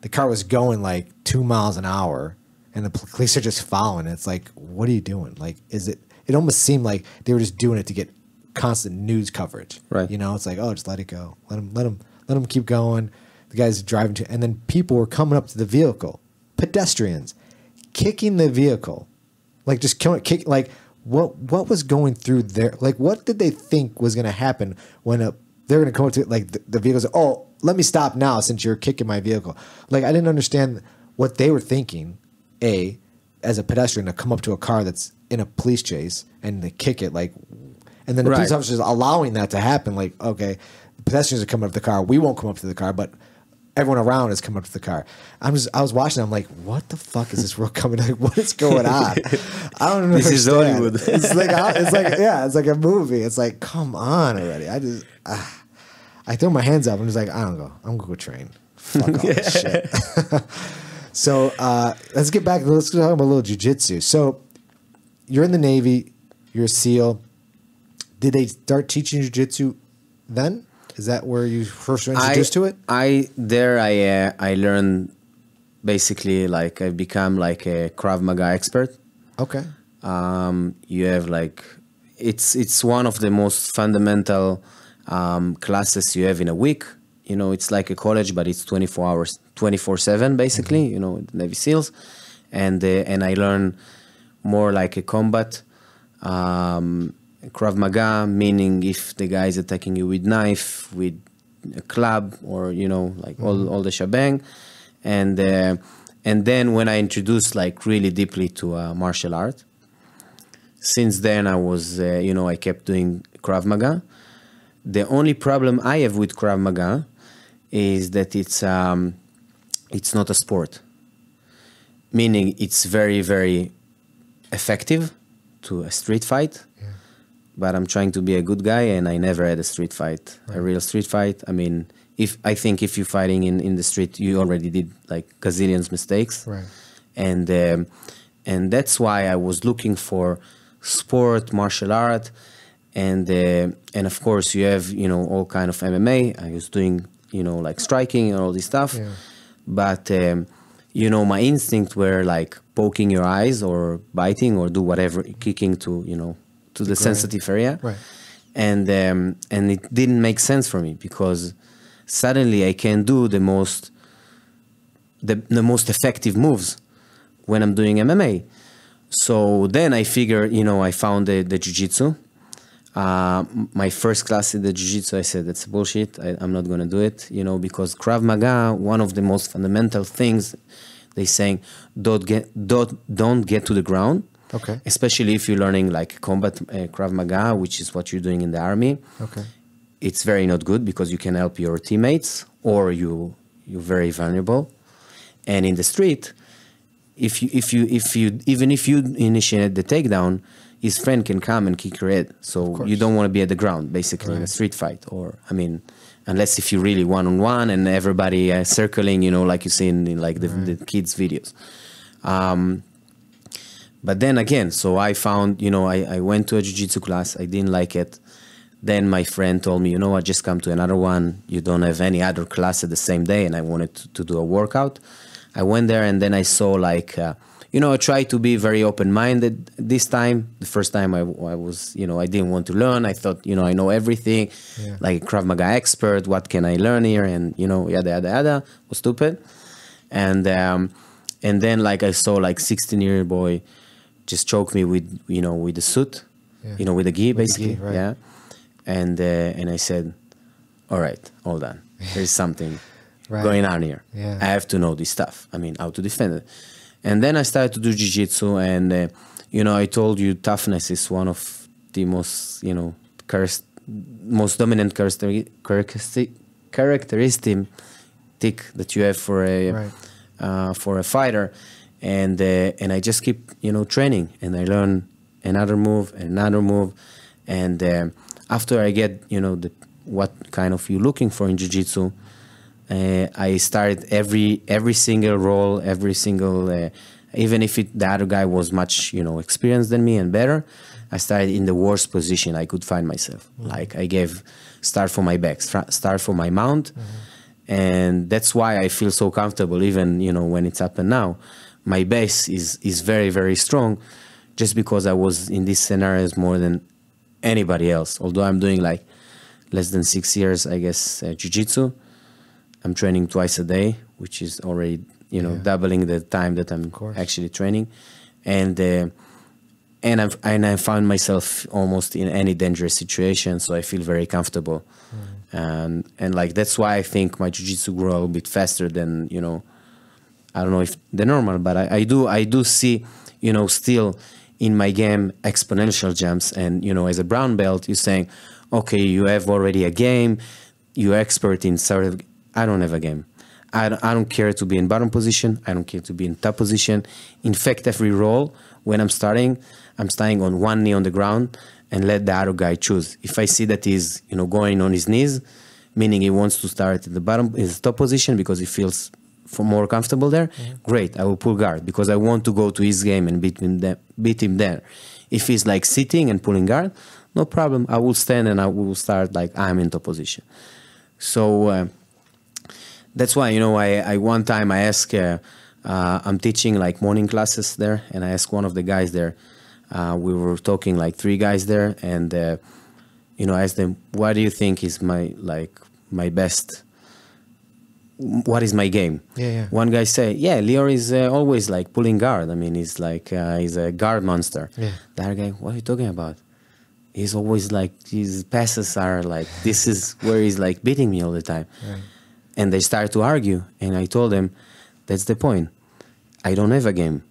the car was going like 2 miles an hour and the police are just following. It's like, what are you doing? Like, it almost seemed like they were just doing it to get constant news coverage. Right. You know, it's like, oh, just let it go. Let him keep going. The guy's driving and then people were coming up to the vehicle, pedestrians, kicking the vehicle, like just kick, like, what was going through there? Like, what did they think was going to happen when they're going to come up to like the vehicles? Oh, let me stop now since you're kicking my vehicle. Like, I didn't understand what they were thinking. As a pedestrian, to come up to a car that's in a police chase and they kick it, like, and then the police officers allowing that to happen. Like, okay, the pedestrians are coming up to the car. We won't come up to the car, but everyone around is coming up to the car. I was watching. I'm like, what the fuck is this world coming? Like, what is going on? I don't understand. This is Hollywood. It's like a movie. It's like, come on already. I throw my hands up. I'm just like, I don't go. I'm gonna go train. Fuck all this shit. So let's get back. Let's talk about a little jiu-jitsu. So you're in the Navy. You're a SEAL. Did they start teaching jiu-jitsu then? Is that where you first were introduced to it? I learned basically, like, I become like a Krav Maga expert. Okay. You have like, it's one of the most fundamental classes you have in a week. You know, it's like a college, but it's 24 hours, 24/7 basically. You know, Navy SEALs, and I learn more like a combat. Krav Maga, meaning if the guy is attacking you with knife, with a club, or, you know, like all the shebang. And then when I introduced like really deeply to martial art, since then I was, I kept doing Krav Maga. The only problem I have with Krav Maga is that it's not a sport. Meaning it's very, very effective to a street fight. Yeah. But I'm trying to be a good guy, and I never had a street fight, a real street fight. I mean, I think if you're fighting in the street, you already did like gazillions mistakes. Right. And that's why I was looking for sport, martial art, and of course you have, you know, all kind of MMA. I was doing, you know, like striking and all this stuff. Yeah. But you know, my instinct were like poking your eyes or biting or do whatever, kicking to, you know, to the sensitive area. Right. And it didn't make sense for me, because suddenly I can do the most effective moves when I'm doing MMA. So then I figured, you know, I found the jiu-jitsu. My first class in the jiu-jitsu, I said, that's bullshit. I'm not going to do it, you know, because Krav Maga, one of the most fundamental things, they saying, don't get to the ground. Okay. Especially if you're learning like combat Krav Maga, which is what you're doing in the army. Okay. It's very not good, because you can help your teammates, or you're very vulnerable. And in the street, even if you initiate the takedown, his friend can come and kick your head. So you don't want to be at the ground, basically, in a street fight. Or, I mean, unless if you really one-on-one and everybody circling, you know, like you see in like the kids' videos. But then again, so I found, you know, I went to a jiu-jitsu class. I didn't like it. Then my friend told me, you know what, just come to another one. You don't have any other class at the same day. And I wanted to do a workout. I went there and then I saw like... you know, I tried to be very open-minded this time. The first time I was, you know, I didn't want to learn. I thought, you know, I know everything, like a Krav Maga expert. What can I learn here? And, you know, yada, yada, yada. Was stupid. And then, like, I saw, like, 16-year-old boy just choke me with, you know, with the suit, you know, with the gi, basically. Right. Yeah. And I said, all right, hold on. There's something going on here. Yeah. I have to know this stuff. I mean, how to defend it. And then I started to do jiu-jitsu, and you know, I told you toughness is one of the most, you know, most dominant characteristic that you have for a fighter, and I just keep, you know, training, and I learn another move, and after I get, you know, what kind of you looking for in jiu-jitsu. I started every single role, every single, even if the other guy was much, you know, experienced than me and better, I started in the worst position I could find myself. Like I gave start for my back, start for my mount, and that's why I feel so comfortable. Even, you know, when it's up and now, my base is very, very strong, just because I was in these scenarios more than anybody else. Although I'm doing like less than 6 years, I guess, jiu-jitsu. I'm training twice a day, which is already, you know, doubling the time that I'm actually training, and I found myself almost in any dangerous situation, so I feel very comfortable, and like that's why I think my jiu-jitsu grew a little bit faster than, you know, I don't know if the normal, but I do see, you know, still in my game exponential jumps, and you know, as a brown belt, you're saying, okay, you have already a game, you're expert in sort of. I don't have a game. I don't care to be in bottom position. I don't care to be in top position. In fact, every roll, when I'm starting on one knee on the ground and let the other guy choose. If I see that he's, you know, going on his knees, meaning he wants to start at the bottom, his top position because he feels more comfortable there, great, I will pull guard because I want to go to his game and beat him there. If he's like sitting and pulling guard, no problem. I will stand and I will start like I'm in top position. So... that's why, you know, I one time I asked, I'm teaching like morning classes there, and I asked one of the guys there, we were talking like 3 guys there, and, you know, I asked them, what do you think is my best, what is my game? One guy say, Lior is always like pulling guard. I mean, he's like, he's a guard monster. The other guy, what are you talking about? He's always like, his passes are like, this is where he's like beating me all the time. And they started to argue, and I told them, that's the point. I don't have a game.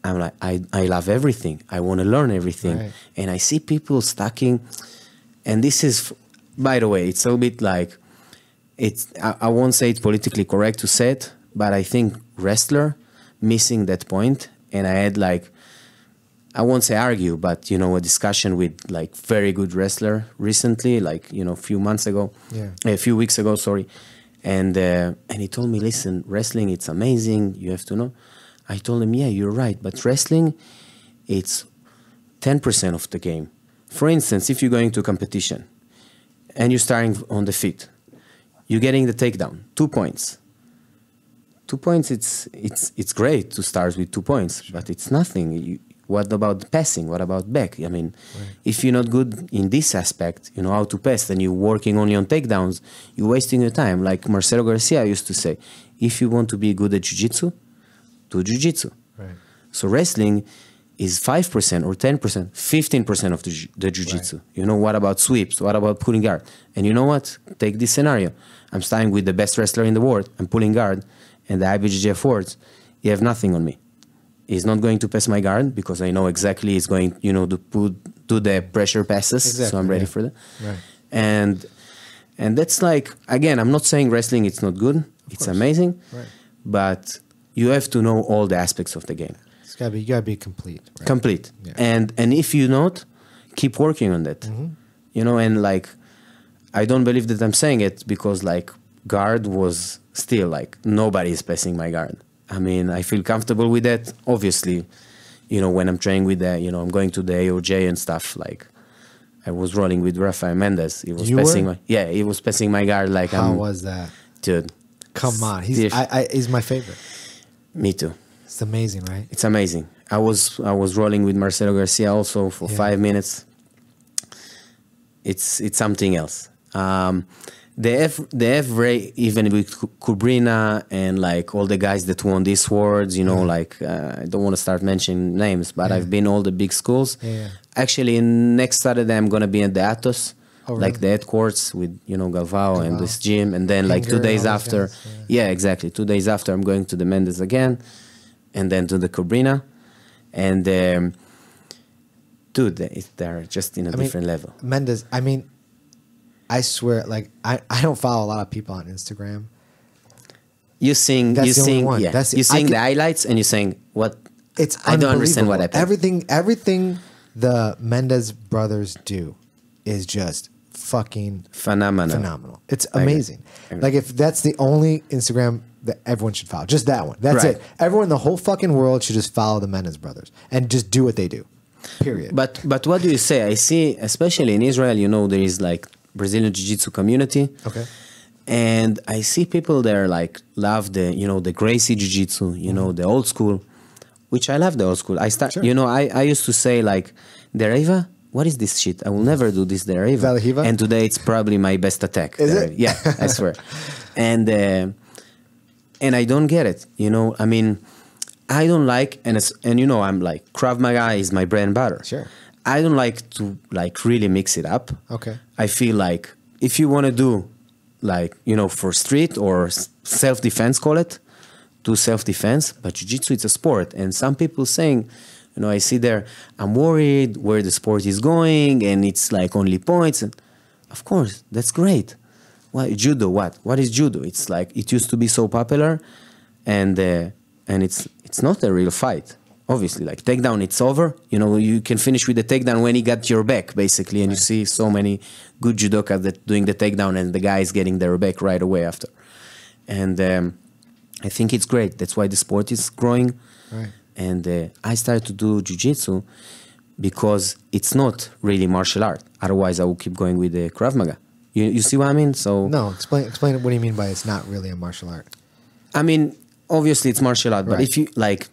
I'm like, I love everything. I want to learn everything. And I see people stacking, and this is, by the way, it's a bit like, I won't say it's politically correct to say it, but I think wrestler missing that point, and I had like, I won't say argue, but, you know, a discussion with like very good wrestler recently, like, you know, a few weeks ago, sorry. And he told me, listen, wrestling, it's amazing. You have to know. I told him, yeah, you're right. But wrestling, it's 10% of the game. For instance, if you're going to a competition and you're starting on the feet, you're getting the takedown, 2 points. 2 points, it's great to start with 2 points, but it's nothing. What about passing? What about back? I mean, if you're not good in this aspect, you know how to pass, and you're working only on takedowns, you're wasting your time. Like Marcelo Garcia used to say, if you want to be good at jiu-jitsu, do jiu-jitsu. So wrestling is 5% or 10%, 15% of the jiu-jitsu. You know, what about sweeps? What about pulling guard? And you know what? Take this scenario. I'm starting with the best wrestler in the world. I'm pulling guard, and the IBJJF words, you have nothing on me. He's not going to pass my guard because I know exactly he's going, you know, to do the pressure passes. So I'm ready for that. And that's like, again, I'm not saying wrestling it's not good. It's amazing. But you have to know all the aspects of the game. You gotta be complete. Right? Complete. Yeah. And if you not, keep working on that. You know, and like, I don't believe that I'm saying it because like guard was still like nobody is passing my guard. I mean, I feel comfortable with that. Obviously, you know, when I'm training with the, you know, I'm going to the AOJ and stuff, like I was rolling with Rafael Mendez. He was he was passing my guard like How was that? Dude. Come on. He's my favorite. Me too. It's amazing, right? It's amazing. I was rolling with Marcelo Garcia also for 5 minutes. It's something else. They have even with Kubrina and like all the guys that won these awards, you know, like I don't want to start mentioning names, but I've been all the big schools. Actually, next Saturday I'm gonna be at the Atos, like the headquarters with, you know, Galvao and this gym, and then like 2 days after, exactly, 2 days after I'm going to the Mendes again, and then to the Kubrina, and dude, they're just in a different level. Mendes, I mean, I swear, like I don't follow a lot of people on Instagram. You seeing the highlights and you're saying what? It's I don't understand what happened. Everything the Mendes brothers do is just fucking phenomenal. It's amazing. Like if that's the only Instagram that everyone should follow, just that one. That's it. Everyone in the whole fucking world should just follow the Mendes brothers and just do what they do. Period. But what do you say? I see, especially in Israel, you know, there is like Brazilian Jiu-Jitsu community. Okay. And I see people there like love the, you know, the Gracie Jiu-Jitsu, you know, the old school, which I love the old school. You know, I used to say like, Dereva, what is this shit? I will never do this Dereva. Velahiva? And today it's probably my best attack. Is it? Yeah, I swear. And I don't get it, you know, I mean, I don't like, and you know, I'm like, Krav Maga is my bread and butter. Sure. I don't like to like really mix it up. Okay. I feel like if you want to do like, you know, for street or self-defense, call it, do self-defense, but jiu-jitsu, it's a sport. And some people saying, you know, I see there, I'm worried where the sport is going and it's like only points. And of course, that's great. Why judo? What is judo? It's like, it used to be so popular and it's not a real fight. Obviously, like takedown, it's over. You know, you can finish with the takedown when he got your back, basically. And you see so many good judokas that doing the takedown and the guy is getting their back right away after. And I think it's great. That's why the sport is growing. Right. And I started to do jiu-jitsu because it's not really martial art. Otherwise, I would keep going with the Krav Maga. You see what I mean? So no, explain what do you mean by it's not really a martial art? I mean, obviously it's martial art, but if you like,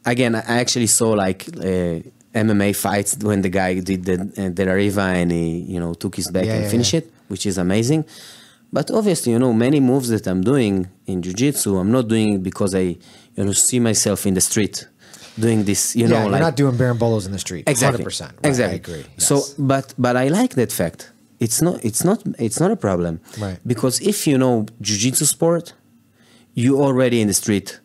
again, I actually saw like MMA fights when the guy did the Arriva and he, you know, took his back and finished it, which is amazing. But obviously, you know, many moves that I'm doing in jiu-jitsu, I'm not doing it because I, you know, see myself in the street doing this, you know. You're like, not doing Baron-Bolos in the street. Exactly. 100%. Right, exactly. I agree. Yes. So, but I like that fact. It's not a problem. Right. Because if you know jiu-jitsu sport, you already in the street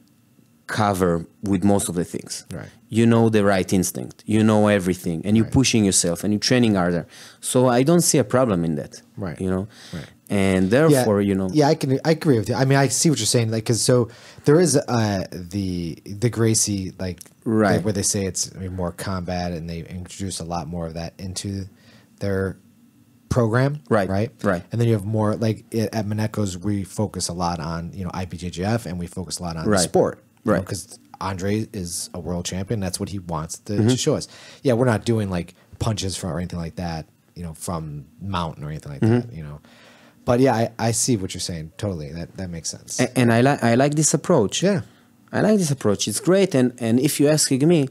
cover with most of the things. Right. You know the right instinct. You know everything. And you're pushing yourself and you're training harder. So I don't see a problem in that. Right. You know? Right. And therefore, you know. Yeah, I agree with you. I mean, I see what you're saying. Like, because so there is the Gracie, like, right, where they say it's more combat and they introduce a lot more of that into their program. Right. Right. Right. And then you have more, like, at Mineko's, we focus a lot on, you know, IPJJF and we focus a lot on the sport. Right. Because Andre is a world champion. That's what he wants to show us. Yeah, we're not doing, like, punches from or anything like that, you know, from Mountain or anything like that, you know. But yeah, I see what you're saying. Totally, that makes sense. And I like this approach. Yeah, I like this approach. It's great. And if you ask me,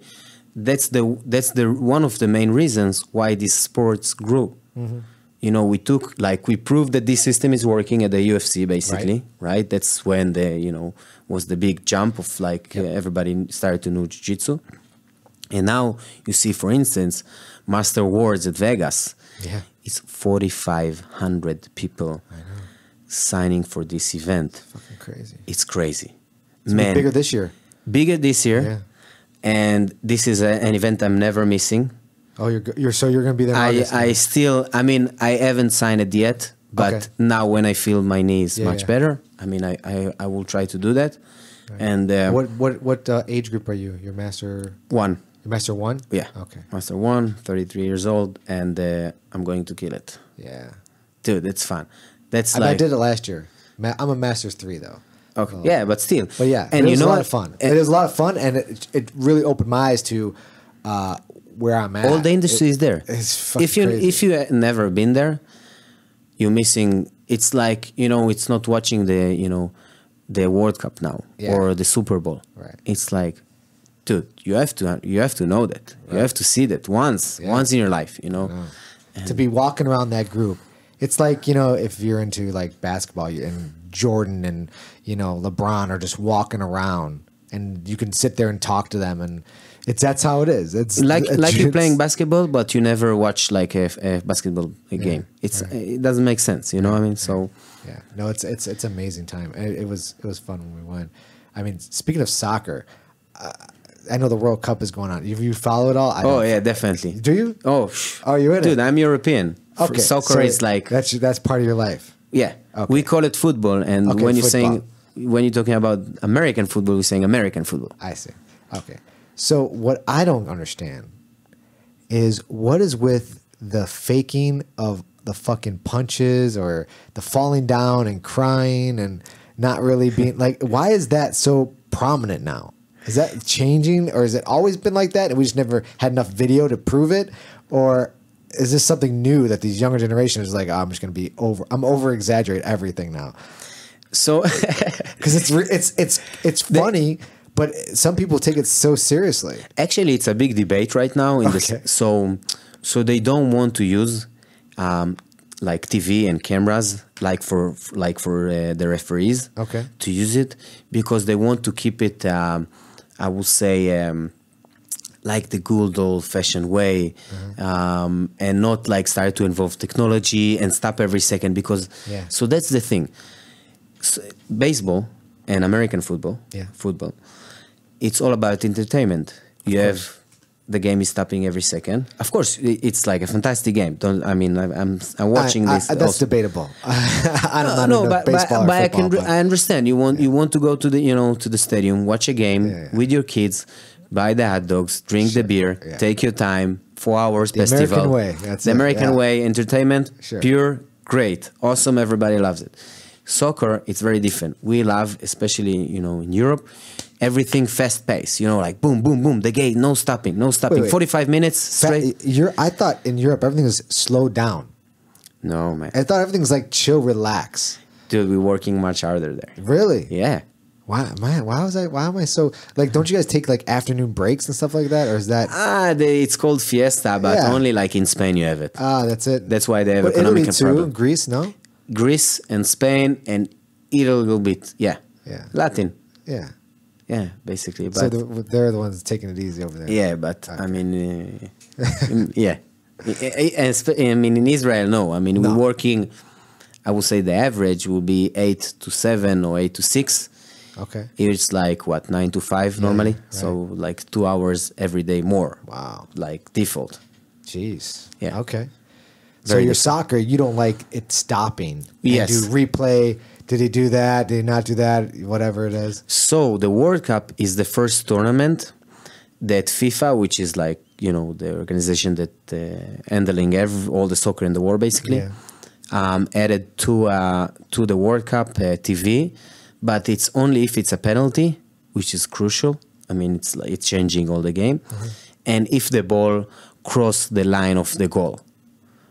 that's the one of the main reasons why these sports grew. Mm-hmm. You know, we proved that this system is working at the UFC, basically, right? That's when was the big jump of everybody started to know jiu-jitsu. And now you see, for instance, Master Awards at Vegas. Yeah. It's 4,500 people signing for this event. It's fucking crazy. It's crazy. It's bigger this year. Bigger this year. Yeah. And this is an event I'm never missing. Oh, you're going to be there? I haven't signed it yet, but now when I feel my knee is much better, I mean, I will try to do that. And what age group are you? Your master one. Your master one? Yeah. Okay. Master 1, 33 years old, and I'm going to kill it. Yeah. Dude, it's fun. That's I did it last year. I'm a Masters 3 though. Okay. Yeah, but still. But yeah, and it was you know a lot what? of fun. It was a lot of fun, and it really opened my eyes to where I'm at. All the industry is there. It's fucking if you crazy. if you have never been there, you're missing. It's like, it's not watching the World Cup now or the Super Bowl. Right. It's like, dude, you have to know that. Right. You have to see that once in your life. To be walking around that group, it's like, if you're into like basketball and Jordan and LeBron are just walking around, and you can sit there and talk to them, and that's how it is. It's like you're playing basketball, but you never watch like a basketball game. It doesn't make sense, you know what I mean? So yeah, no, it's amazing time. It was fun when we went. I mean, speaking of soccer, I know the World Cup is going on. You follow it all? Yeah, definitely. Do you? Oh, you in it? Dude, I'm European. Okay, soccer is like that's part of your life. Yeah, okay. We call it football, and Okay, when you're talking about American football, we're saying American football. I see. Okay, so what I don't understand is what is with the faking of the fucking punches or the falling down and crying and not really being like, why is that so prominent now? Is that changing, or has it always been like that and we just never had enough video to prove it? Or is this something new that these younger generations is like, I'm just going to be I'm over exaggerate everything now? So, because it's funny, but some people take it so seriously. Actually, it's a big debate right now in this. So they don't want to use like TV and cameras like for the referees. Okay. To use it because they want to keep it. I would say. Like the good old-fashioned way, and not like start to involve technology and stop every second because. Yeah. So that's the thing. So, baseball and American football, it's all about entertainment. You have the game is stopping every second. Of course, it's like a fantastic game. I'm watching this. That's also. Debatable. I'm not into baseball or football, I understand. You want to go to the stadium, watch a game with your kids. Buy the hot dogs, drink the beer, take your time, 4 hours the festival. American way. That's the American way, entertainment, pure, great, awesome, everybody loves it. Soccer, it's very different. We love, especially, in Europe, everything fast paced, like boom, boom, boom, the game, no stopping. Wait. 45 minutes straight. I thought in Europe everything was slowed down. No, man. I thought everything was like chill, relax. Dude, we're working much harder there. Really? Yeah. Why am I so like? Don't you guys take like afternoon breaks and stuff like that, or is that? It's called fiesta, but only like in Spain you have it. That's it. That's why they have Italy economic too, problem. Greece, no. Greece and Spain and Italy a little bit, Yeah. Latin, Yeah. Yeah, basically. But So they're the ones taking it easy over there. yeah, but I mean, yeah. I mean, in Israel, no. I mean, we're working. I would say the average will be 8 to 7 or 8 to 6. Okay. It's like what 9 to 5 normally, right. so like 2 hours every day more. Wow. Like default. Jeez. Yeah. Okay. So Very your different. soccer, you don't like it stopping. Yes. You do replay. Did he do that? Did he not do that? Whatever it is. So the World Cup is the first tournament that FIFA, which is like the organization that handling all the soccer in the world, basically, added to the World Cup TV. But it's only if it's a penalty, which is crucial. I mean, it's changing all the game, and if the ball cross the line of the goal.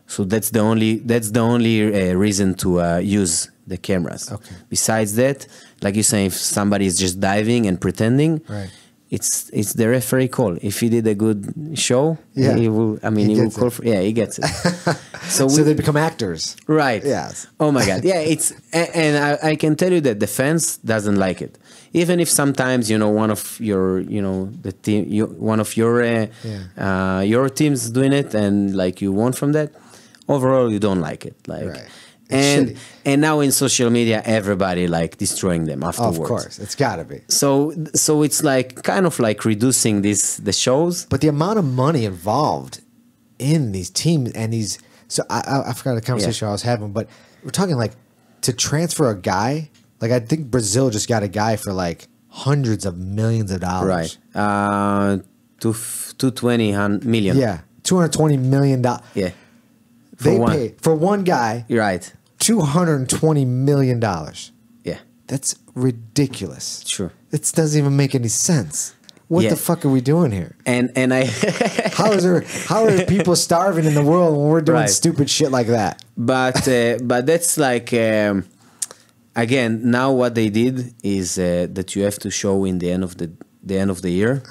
So that's the only reason to use the cameras. Okay. Besides that, like you're saying, if somebody is just diving and pretending, Right. it's the referee call. If he did a good show, he will. I mean, he will call. He gets it. So they become actors. Right. Yes. Oh my God. Yeah. And I can tell you that the fans doesn't like it. Even if sometimes one of your the team one of your team's doing it and like you won from that. Overall, you don't like it. Like. Right. It's and now in social media, everybody like destroying them afterwards. Of course, it's got to be. So it's like kind of like reducing the shows. But the amount of money involved in these teams and these. So I forgot the conversation I was having, but we're talking like to transfer a guy. Like I think Brazil just got a guy for like hundreds of millions of dollars. Right. 220 million. Yeah, $220 million. Yeah. They pay for one guy. You're right. $220 million. Yeah. That's ridiculous. Sure. It doesn't even make any sense. What the fuck are we doing here? And I how are people starving in the world when we're doing stupid shit like that? But that's like again, now what they did is that you have to show in the end of the year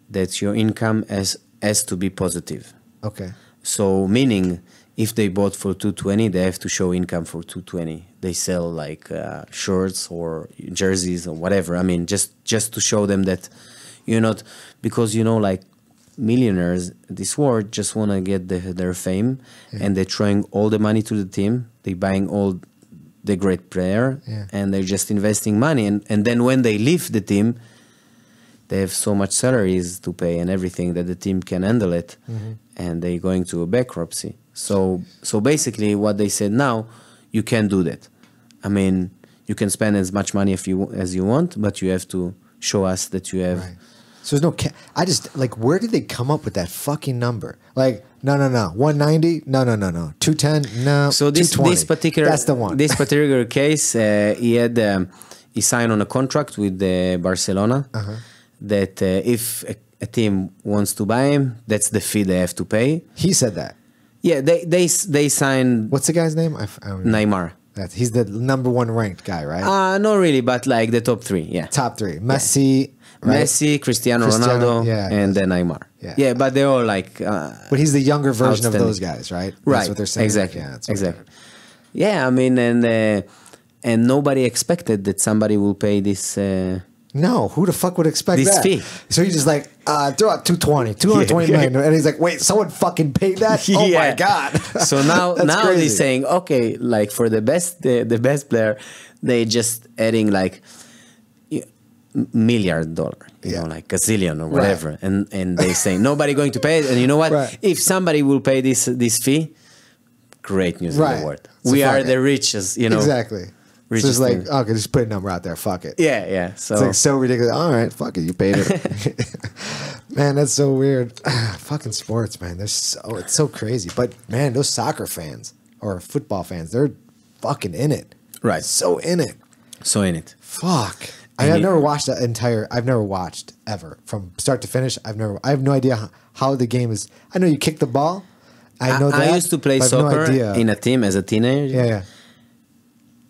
that your income has to be positive. Okay. So meaning if they bought for 220, they have to show income for 220. They sell like shirts or jerseys or whatever. I mean, just to show them that you're not, because like millionaires, this world just want to get their fame, and they're throwing all the money to the team. They're buying all the great player, and they're just investing money. And then when they leave the team, they have so much salaries to pay and everything that the team can handle it, and they're going to a bankruptcy. So basically what they said now, you can't do that. I mean, you can spend as much money as you want, but you have to show us that you have... Right. So there's no... I just... Like, where did they come up with that fucking number? Like, no. 190? No. 210? No. So this particular... That's the one. This particular case, he signed on a contract with Barcelona that if a team wants to buy him, that's the fee they have to pay. He said that? Yeah, they signed... What's the guy's name? I don't know. Neymar. He's the number one ranked guy, right? Not really, but like the top three, yeah. Top three. Messi... Right? Messi, Cristiano Ronaldo, and then Neymar. Yeah, but they're all like... but he's the younger version of those guys, right? Right. That's what they're saying? Exactly. Yeah, exactly. Yeah, I mean, and nobody expected that somebody will pay this... no, who the fuck would expect this that? Fee. So he's just like, throw out 220 million. And he's like, wait, someone fucking paid that? Oh my God. So now they're saying, okay, like for the best player, they just adding like $1 million, you know, like a zillion or whatever. Right. And they say nobody going to pay it. And you know what? Right. If somebody will pay this fee, great news in the world. So we are the richest, you know. Exactly. So it's like, okay, just put a number out there, fuck it. Yeah. So it's like so ridiculous. All right, fuck it, you paid it. Man, that's so weird. Fucking sports, man. It's so crazy. But man, those soccer fans or football fans, they're fucking in it. Right. So in it. So in it. Fuck. I've never watched I've never watched ever from start to finish. I have no idea how the game is. I know you kick the ball. I know that. I used to play soccer in a team as a teenager. Yeah.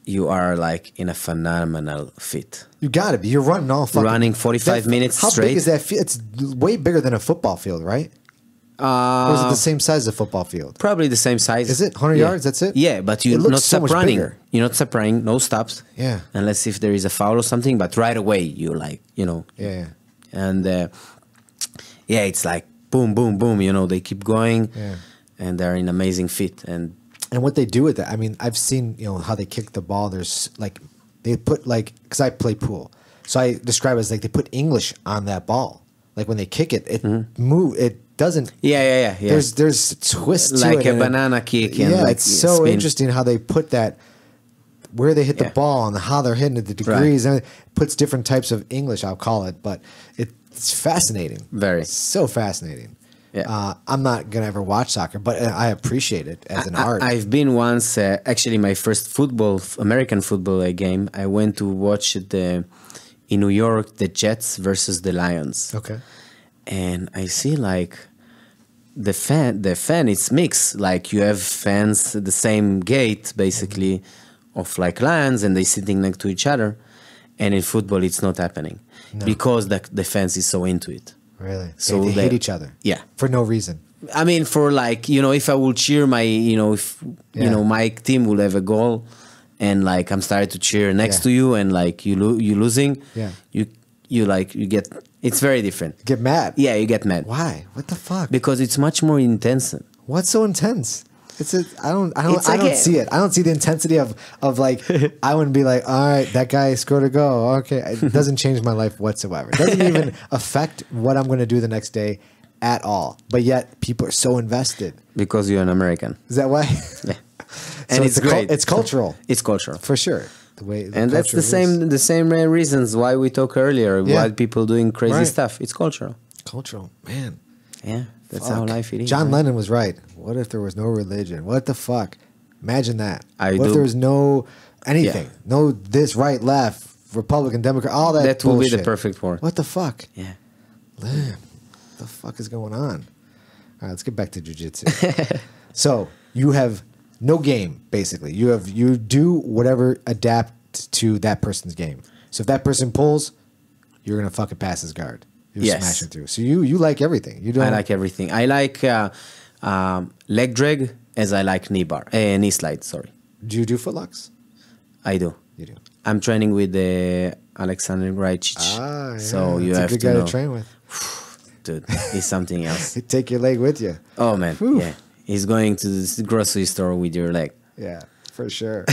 You are like in a phenomenal fit. You gotta be. You're running all fucking... Running 45 minutes straight. How big is that field? It's way bigger than a football field, right? Or is it the same size as a football field? Probably the same size. Is it 100 yards? That's it? Yeah, but you're not stop running. Bigger. You're not stop running, no stops. Yeah. Unless if there is a foul or something, but right away you like, you know. Yeah. And it's like boom, boom, boom. You know, they keep going, and they're in amazing fit. And what they do with that, I mean, I've seen how they kick the ball. There's like they put like, because I play pool, so I describe it as like they put English on that ball. Like when they kick it, it doesn't. Yeah. There's twists to like it, a banana kick. And it's so spin. interesting how they put that, where they hit the ball and how they're hitting it, the degrees, and it puts different types of English, I'll call it, but it's fascinating. Very. It's so fascinating. Yeah. I'm not gonna ever watch soccer, but I appreciate it as an art. I've been once, actually my first American football game, I went to watch in New York, the Jets versus the Lions. Okay. And I see like the fan, it's mixed. Like you have fans at the same gate, basically, of like Lions, and they sitting next to each other. And in football, it's not happening because the fans is so into it. Really? So they hate each other. Yeah. For no reason. I mean, for like, if I will cheer my, if my team will have a goal, and like I'm starting to cheer next to you, and like you losing, you get, it's very different. Get mad. Yeah, you get mad. Why? What the fuck? Because it's much more intense. What's so intense? I don't see it. I don't see the intensity of like, I wouldn't be like, all right, that guy scored a goal. Okay. It doesn't change my life whatsoever. It doesn't even affect what I'm going to do the next day at all. But yet people are so invested. Because you're an American. Is that why? Yeah. And So it's great. It's cultural. It's cultural. For sure. The way, And that's culture the same reasons why we talked earlier. Yeah. Why people doing crazy Right. stuff. It's cultural. cultural, man. Yeah, that's Fuck. how life it is. John right? Lennon was right. What if there was no religion? What the fuck? Imagine that. I what if do. there was no anything? Yeah. No this, right, left, Republican, Democrat, all that That will be bullshit. the perfect world. What the fuck? Yeah. Man, what the fuck is going on? All right, let's get back to jiu-jitsu. So you have no game, basically. You do whatever adapt to that person's game. So if that person pulls, you're gonna fucking pass his guard. You're Yes. smashing through. So you like everything. You don't. I like everything. I like leg drag as I like knee slide. Sorry, Do you do footlocks? I do. You do. I'm training with Alexander Grajcic. Yeah, So you that's have a good to guy know. to train with. Dude, he's something else. You take your leg with you. Oh man, Whew. yeah. He's going to the grocery store with your leg. Yeah, for sure.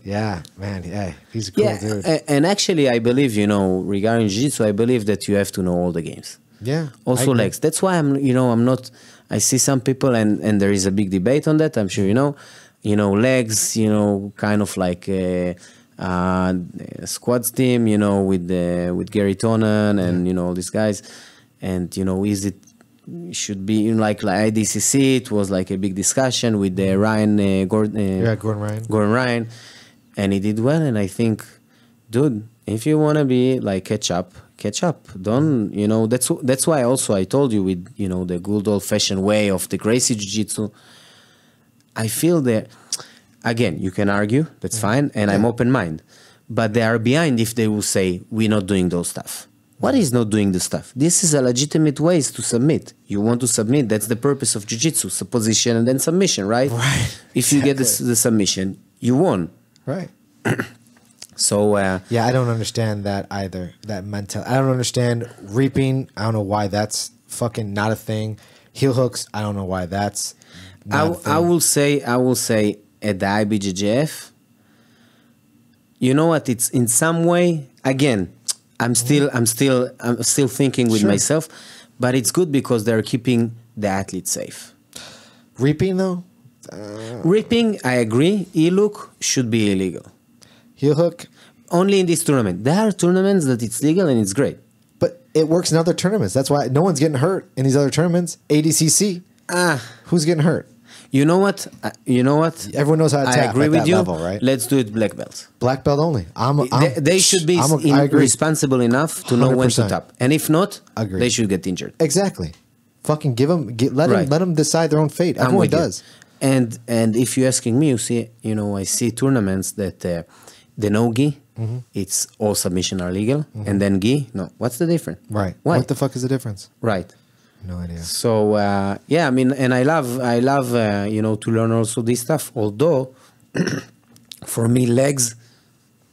Yeah, man. Yeah, he's a cool Yeah, dude. and actually, I believe regarding jiu-jitsu, I believe that you have to know all the games. Yeah. Also I agree. legs. That's why I'm not. I see some people, and there is a big debate on that. I'm sure legs. Kind of like squads team. With Gary Tonnen and all these guys, and is it should be like IDCC? It was like a big discussion with Ryan Gordon. Gordon Ryan. Gordon Ryan, and he did well. And I think, dude, if you want to be like catch up. Don't that's why also I told you with the good old fashioned way of the Gracie Jiu-Jitsu. I feel that again you can argue, that's fine, and I'm open minded, but they are behind if they will say we're not doing those stuff. What is not doing the stuff? This is a legitimate ways to submit. You want to submit, that's the purpose of jiu-jitsu, supposition and then submission, right? Right. If you get the submission, you won. Right. So Yeah, I don't understand that either. That mental. I don't understand reaping. I don't know why that's fucking not a thing. Heel hooks. I don't know why that's. Not a thing. I will say at the IBJJF, you know what? It's in some way again. I'm still thinking with Sure. myself, but it's good because they're keeping the athlete safe. Reaping though. Ripping, I agree. E-look should be illegal. Heel hook. Only in this tournament. There are tournaments that it's legal and it's great. But it works in other tournaments. That's why no one's getting hurt in these other tournaments. ADCC. Who's getting hurt? You know what? Everyone knows how to I tap agree at with that you. level, right? Let's do it black belt. Black belt only. They should be I agree. responsible enough to know when to 100%. tap, and if not, Agreed. they should get injured. Exactly. Fucking let Right. them decide their own fate. I'm Everyone with you. does. And if you're asking me, I see tournaments that the no gi, it's all submission are legal, and then gi, no. What's the difference? Right. Why? What the fuck is the difference? Right. No idea. So yeah, I mean, and I love to learn also this stuff. Although for me, legs,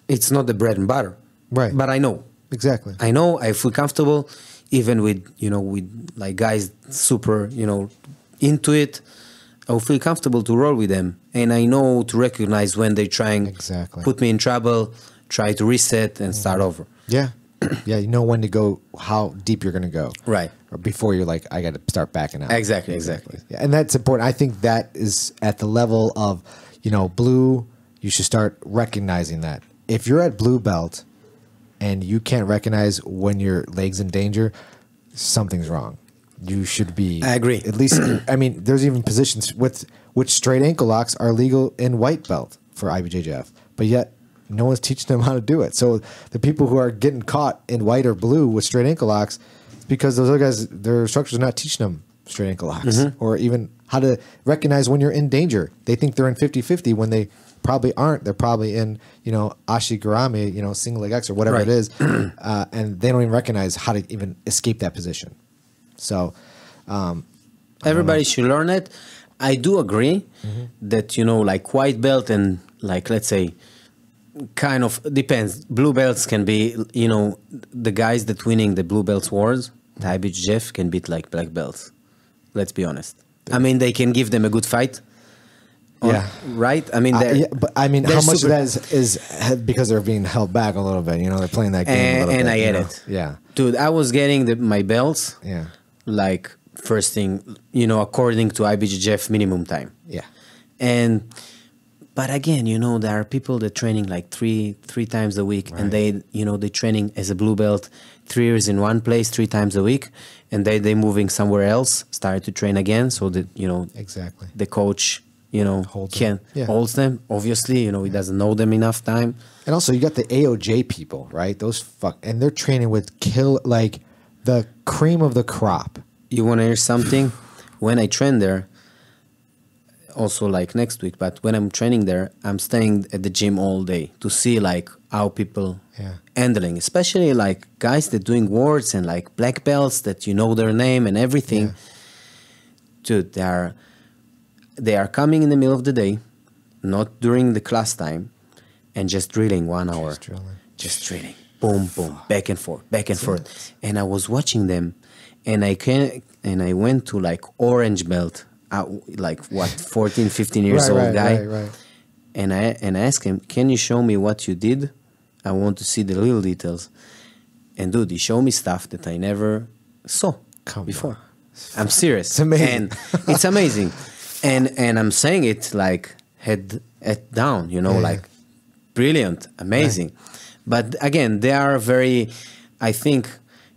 it's not the bread and butter. Right. But I know. Exactly. I know. I feel comfortable, even with with like guys super into it. I feel comfortable to roll with them, and I know to recognize when they're trying Exactly. put me in trouble, try to reset and start over. Yeah. Yeah, you know when to go, how deep you're going to go. Right. Or before you're like, I got to start backing out. Exactly. Yeah, and that's important. I think that is at the level of, blue, you should start recognizing that. If you're at blue belt and you can't recognize when your leg's in danger, something's wrong. You should be. I agree. At least, I mean, there's even positions with which straight ankle locks are legal in white belt for IBJJF, but yet no one's teaching them how to do it. So the people who are getting caught in white or blue with straight ankle locks, it's because those other guys, their instructors are not teaching them straight ankle locks or even how to recognize when you're in danger. They think they're in 50-50 when they probably aren't. They're probably in, ashigarami, single leg X or whatever Right. it is. And they don't even recognize how to even escape that position. So Everybody should learn it. I do agree that like white belt and like let's say kind of depends. Blue belts can be the guys that winning the blue belts wars. The IBJJF can beat like black belts. Let's be honest. I mean, they can give them a good fight. Yeah. Right. I mean, but I mean, they're how much super- of that is because they're being held back a little bit? They're playing that game a little bit. and I get it. Yeah. Dude, I was getting my belts. Yeah. Like first thing, according to IBJJF minimum time. Yeah. And But again, there are people that training like three times a week, and they training as a blue belt 3 years in one place 3 times a week, and they moving somewhere else, start to train again, so that exactly the coach holds them. Obviously, he doesn't know them enough time. And also, you got the AOJ people, right? And they're training with like the cream of the crop. You want to hear something? When I train there, also like next week, but when I'm training there, I'm staying at the gym all day to see like how people handling, especially like guys that doing words and like black belts that their name and everything. Dude, they are coming in the middle of the day, not during the class time, and just drilling 1 hour. Just drilling. Boom, boom, back and forth, back and forth. And I was watching them, and I went to like orange belt, like what, 14, 15 years old guy. Right. And I asked him, can you show me what you did? I want to see the little details. And dude, he showed me stuff that I never saw before. I'm serious. It's amazing. And it's amazing. And I'm saying it like head down, like brilliant, amazing. Right. But again, they are very, I think,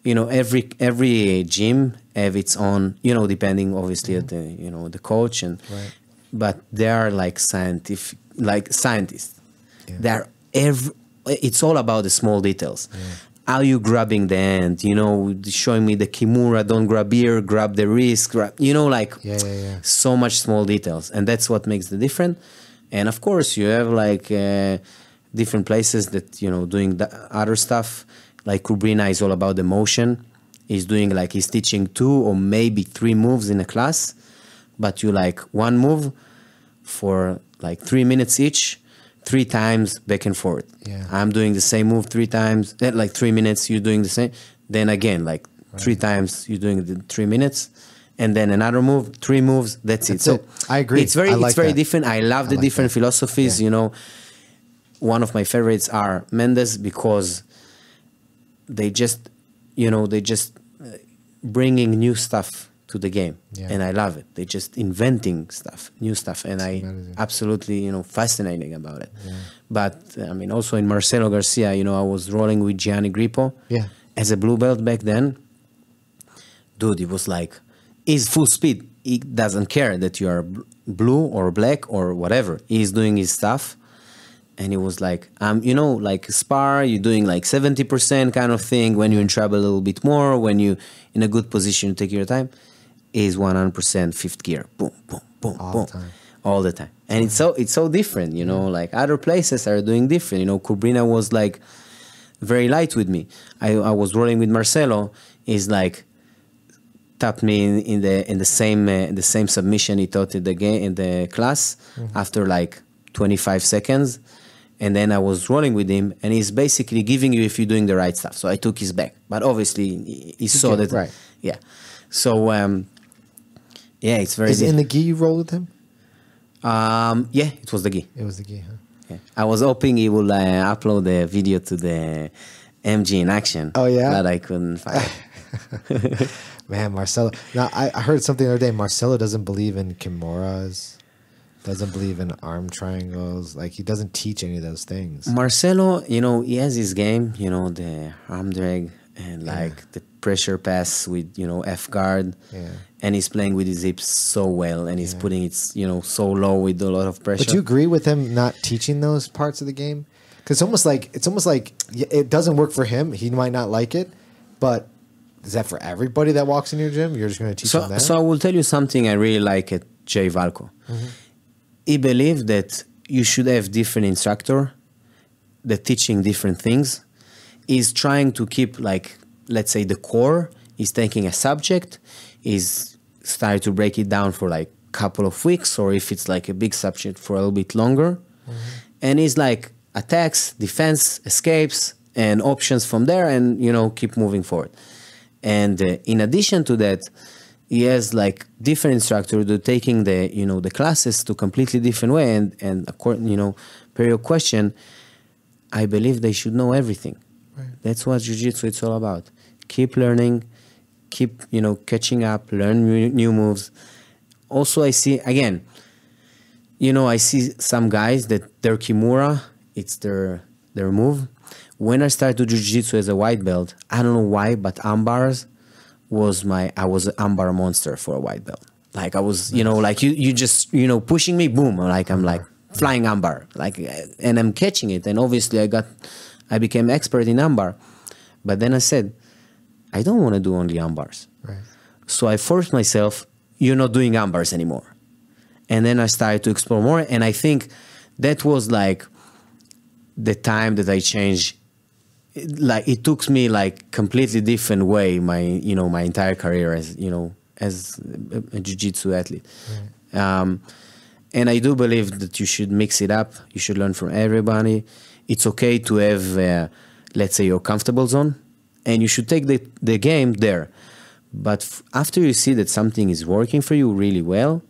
every gym have its own, depending obviously at the, the coach but they are like scientists. Yeah. They're it's all about the small details. Yeah. How you grabbing the hand, showing me the kimura, don't grab here, grab the wrist, so much small details. And that's what makes the difference. And of course, you have like different places that, doing the other stuff. Like Kubrina is all about the motion. He's teaching 2 or maybe 3 moves in a class, but you like one move for like 3 minutes each, 3 times back and forth. Yeah. I'm doing the same move 3 times, like 3 minutes, you're doing the same. Then again, like 3 times, you're doing the 3 minutes. And then another move, 3 moves, that's it. So I agree. It's very different. I love the different philosophies, One of my favorites are Mendes because they just bringing new stuff to the game, and I love it. They just inventing new stuff, and I absolutely fascinating about it. Yeah. But I mean, also in Marcelo Garcia, I was rolling with Gianni Grippo as a blue belt back then. Dude, he was like, he's full speed. He doesn't care that you are blue or black or whatever. He's doing his stuff. And he was like, like spar, you're doing like 70% kind of thing. When you're in trouble a little bit more, when you in a good position, you take your time. Is 100% fifth gear, boom, boom, boom, boom, all the time. And it's so different, like other places are doing different. Kubrina was like very light with me. I was rolling with Marcelo. He's like tapped me in the same submission he taught in the class after like 25 seconds. And then I was rolling with him, and he's basically giving you if you're doing the right stuff. So I took his back, but obviously he saw that. Right. Yeah. So it's very. Is it in the gi you roll with him? Yeah, it was the gi. It was the gi, huh? Yeah. I was hoping he would upload the video to the MG in action. Oh yeah. But I couldn't find it. Man, Marcelo. Now I heard something the other day. Marcelo doesn't believe in kimuras. Doesn't believe in arm triangles. Like, he doesn't teach any of those things. Marcelo, he has his game, the arm drag and like the pressure pass with, F guard. Yeah. And he's playing with his hips so well, and he's putting it, so low with a lot of pressure. But you agree with him not teaching those parts of the game? Because it's almost like it doesn't work for him. He might not like it, but is that for everybody that walks in your gym? You're just going to teach them that? So I will tell you something I really like at Jay Valko. Mm-hmm. He believed that you should have different instructor that teaching different things. He's trying to keep, like, let's say the core. He's taking a subject. He's starting to break it down for like a couple of weeks, or if it's like a big subject for a little bit longer. Mm-hmm. And he's like attacks, defense, escapes, and options from there, and, keep moving forward. And in addition to that, he has like different instructors who are taking the the classes to completely different way, and according per your question, I believe they should know everything. Right. That's what jiu-jitsu it's all about. Keep learning, keep catching up, learn new moves. Also, I see again, you know, I see some guys that their kimura, it's their move. When I started to jiu-jitsu as a white belt, I don't know why, but armbars I was an armbar monster for a white belt. Like I was, you know, like you just, you know, pushing me, boom, like I'm like flying armbar, like, and I'm catching it. And obviously I became expert in armbar. But then I said, I don't want to do only armbars. Right. So I forced myself, you're not doing armbars anymore. And then I started to explore more. And I think that was like the time that I changed. Like it took me like completely different way, my entire career as, you know, as a jiu-jitsu athlete. Right. And I do believe that you should mix it up. You should learn from everybody. It's okay to have, let's say, your comfortable zone, and you should take the game there. But after you see that something is working for you really well,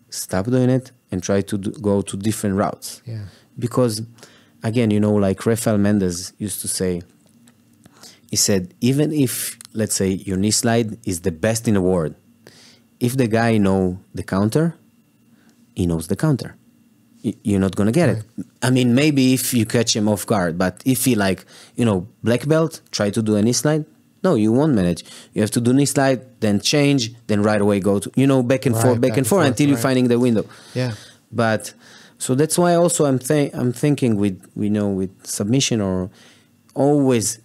stop doing it and try to go to different routes. Yeah. Because, again, you know, like Rafael Mendes used to say, he said, even if, let's say, your knee slide is the best in the world, if the guy knows the counter, he knows the counter. You're not going to get it. I mean, maybe if you catch him off guard, but if he like, you know, black belt, try to do a knee slide, no, you won't manage. You have to do knee slide, then change, then right away go to, you know, back and forth until you're finding the window. Yeah. But, so that's why also I'm thinking with, you know, with submission or always,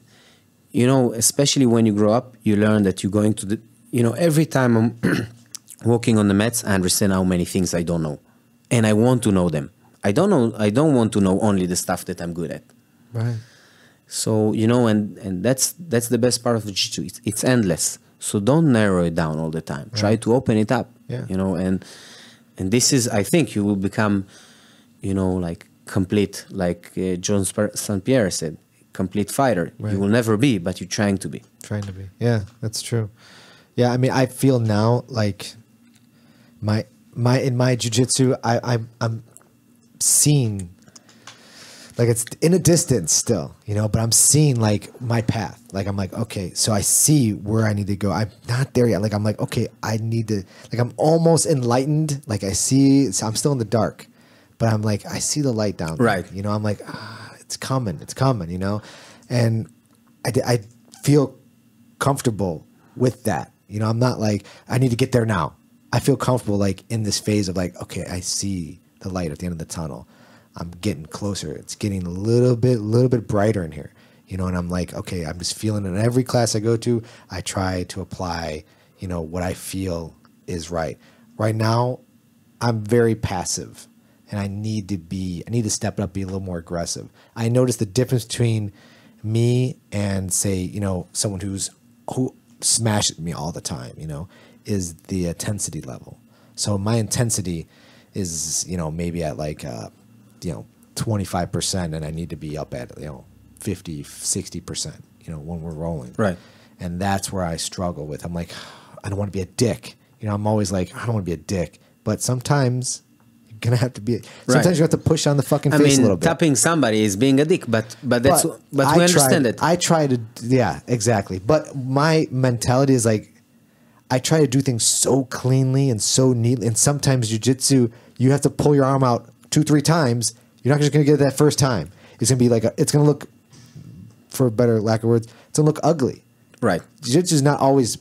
you know, especially when you grow up, you learn that you're going to, you know, every time I'm walking on the mats, I understand how many things I don't know. And I want to know them. I don't want to know only the stuff that I'm good at. Right. So, you know, and that's the best part of jiu-jitsu. It's endless. So don't narrow it down all the time. Right. Try to open it up. Yeah. You know, and this is, I think you will become, you know, like complete, like John St. Pierre said, complete fighter. Right. You will never be, but you're trying to be. Trying to be. Yeah, that's true. Yeah, I mean, I feel now like in my jiu-jitsu, I'm seeing, like it's in a distance still, you know, but I'm seeing like my path. Like I'm like, okay, so I see where I need to go. I'm not there yet. Like I'm like, okay, I need to, like I'm almost enlightened. Like I see, so I'm still in the dark, but I'm like, I see the light down there. Right. You know, I'm like, it's coming, you know? And I feel comfortable with that. You know, I'm not like, I need to get there now. I feel comfortable like in this phase of like, okay, I see the light at the end of the tunnel. I'm getting closer. It's getting a little bit brighter in here, you know, and I'm like, okay, I'm just feeling it. In every class I go to, I try to apply, you know, what I feel is right. Right now, I'm very passive and I need to step it up, be a little more aggressive. I notice the difference between me and say, you know, someone who smashes me all the time, you know, is the intensity level. So my intensity is, you know, maybe at like, you know, 25%, and I need to be up at, you know, 50, 60%, you know, when we're rolling. Right. And that's where I struggle with. I'm like, I don't want to be a dick. You know, I'm always like, I don't want to be a dick. But sometimes you're going to have to be, sometimes you have to push on the fucking face a little bit. Tapping somebody is being a dick, but we understand it. I try to, yeah, exactly. But my mentality is like, I try to do things so cleanly and so neatly. And sometimes jiu-jitsu, you have to pull your arm out 2-3 times. You're not just going to get it that first time. It's going to be like, it's going to look, for a better lack of words, it's going to look ugly. Right. Jiu-jitsu is not always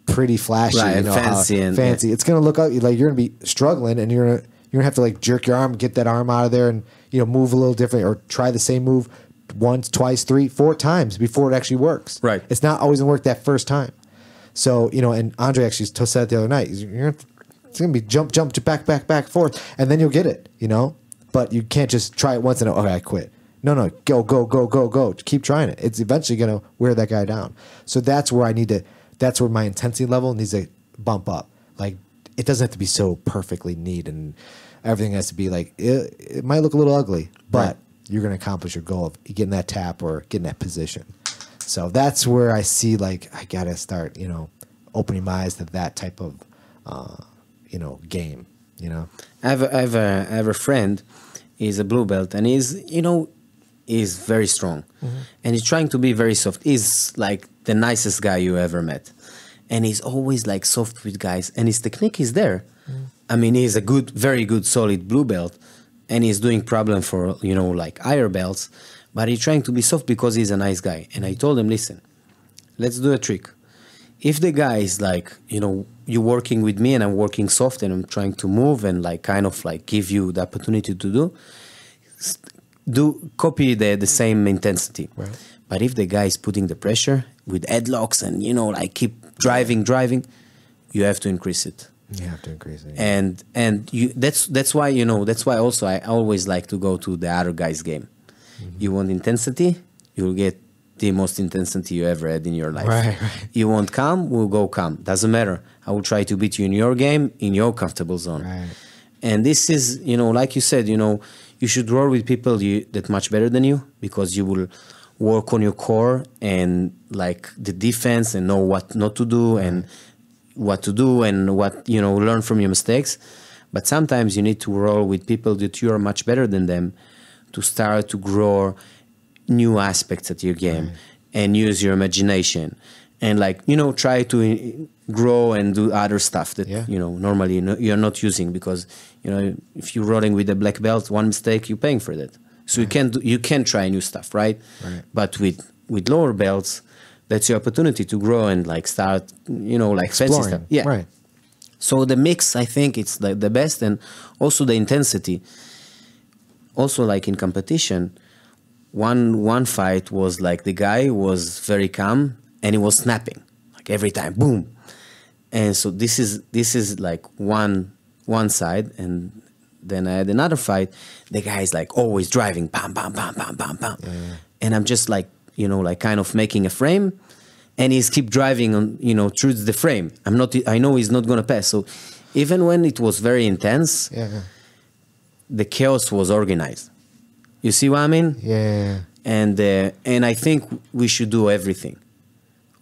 pretty flashy, right, you know, fancy. Yeah. It's going to look ugly. Like you're going to be struggling and you're going to have to like jerk your arm, get that arm out of there and, you know, move a little different or try the same move once, twice, 3, 4 times before it actually works. Right. It's not always going to work that first time. So, you know, and Andre actually said it the other night, it's going to be jump, back, forth, and then you'll get it, you know? But you can't just try it once and, okay, I quit. No, go. Keep trying it. It's eventually going to wear that guy down. So that's where that's where my intensity level needs to bump up. Like, it doesn't have to be so perfectly neat and everything has to be like, it might look a little ugly, but you're going to accomplish your goal of getting that tap or getting that position. So that's where I see, like, I got to start, you know, opening my eyes to that type of, you know, game, you know. I have a friend, he's a blue belt, and he's very strong. Mm-hmm. And he's trying to be very soft. He's like the nicest guy you ever met. And he's always like soft with guys, and his technique is there. Mm-hmm. I mean, he's a good, very good, solid blue belt, and he's doing problem for, you know, like higher belts, but he's trying to be soft because he's a nice guy. And I told him, listen, let's do a trick. If the guy is like, you know, you're working with me and I'm working soft and I'm trying to move and like kind of like give you the opportunity to copy the same intensity. Right. But if the guy is putting the pressure with headlocks and, you know, like keep driving, you have to increase it. You have to increase it. And you that's why, you know, that's why also I always like to go to the other guy's game. Mm-hmm. You want intensity, you'll get the most intensity you ever had in your life. Right. You want calm, we'll go calm. Doesn't matter. I will try to beat you in your game, in your comfortable zone. Right. And this is, you know, like you said, you know, you should roll with people that much better than you, because you will work on your core and like the defense and know what not to do and what to do and what, you know, learn from your mistakes. But sometimes you need to roll with people that you are much better than them to start to grow new aspects at your game and use your imagination and like, you know, try to grow and do other stuff that, you know, normally you're not using, because, you know, if you're rolling with a black belt, one mistake, you're paying for that. So you can try new stuff, right? But with lower belts, that's your opportunity to grow and like start, you know, like fancy stuff. Yeah. Right. So the mix, I think it's like the best, and also the intensity. Also, like in competition, one fight was like the guy was very calm and he was snapping like every time, boom. And so this is like one side, and then I had another fight. The guy is like always driving, bam, bam, bam, bam, bam, bam, and I'm just like, you know, like kind of making a frame, and he's keep driving on, you know, through the frame. I know he's not gonna pass. So even when it was very intense, the chaos was organized. You see what I mean? Yeah. And I think we should do everything.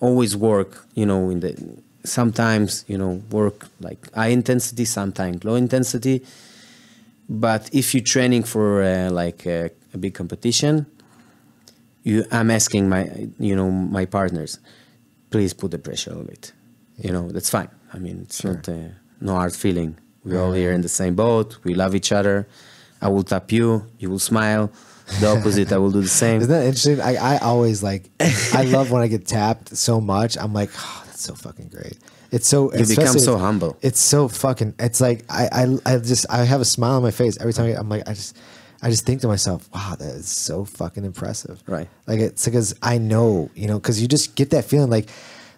Always work, you know, sometimes, you know, work like high intensity, sometimes low intensity. But if you're training for like a big competition, I'm asking my partners, please put the pressure a little bit. You know, that's fine. I mean, it's not no hard feeling. We're all here in the same boat. We love each other. I will tap you. You will smile. The opposite, I will do the same. Isn't that interesting? I always like, I love when I get tapped so much. I'm like, oh, that's so fucking great. It's so, you become so humble. It's so fucking, it's like, I have a smile on my face every time I'm like, I just think to myself, wow, that is so fucking impressive. Right. Like, it's because I know, you know, because you just get that feeling like,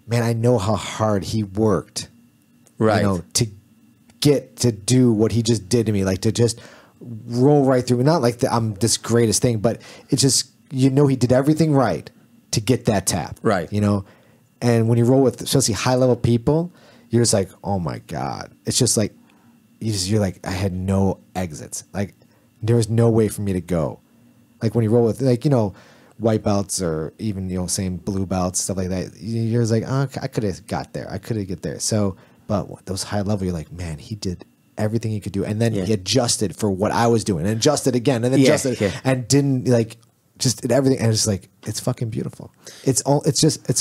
man, I know how hard he worked. Right. You know, to get to do what he just did to me, like to just roll right through. Not like I'm this greatest thing, but it's just, you know, he did everything right to get that tap. Right. You know, and when you roll with especially high level people, you're just like, oh my God. It's just like, you're like, I had no exits. Like, there was no way for me to go. Like when you roll with, like, you know, white belts or even, you know, same blue belts, stuff like that, you're just like, oh, I could have got there. I could have get there. So, but those high level, you're like, man, he did everything he could do. And then he adjusted for what I was doing and adjusted again and then adjusted and didn't like, just did everything. And it's like, it's fucking beautiful. It's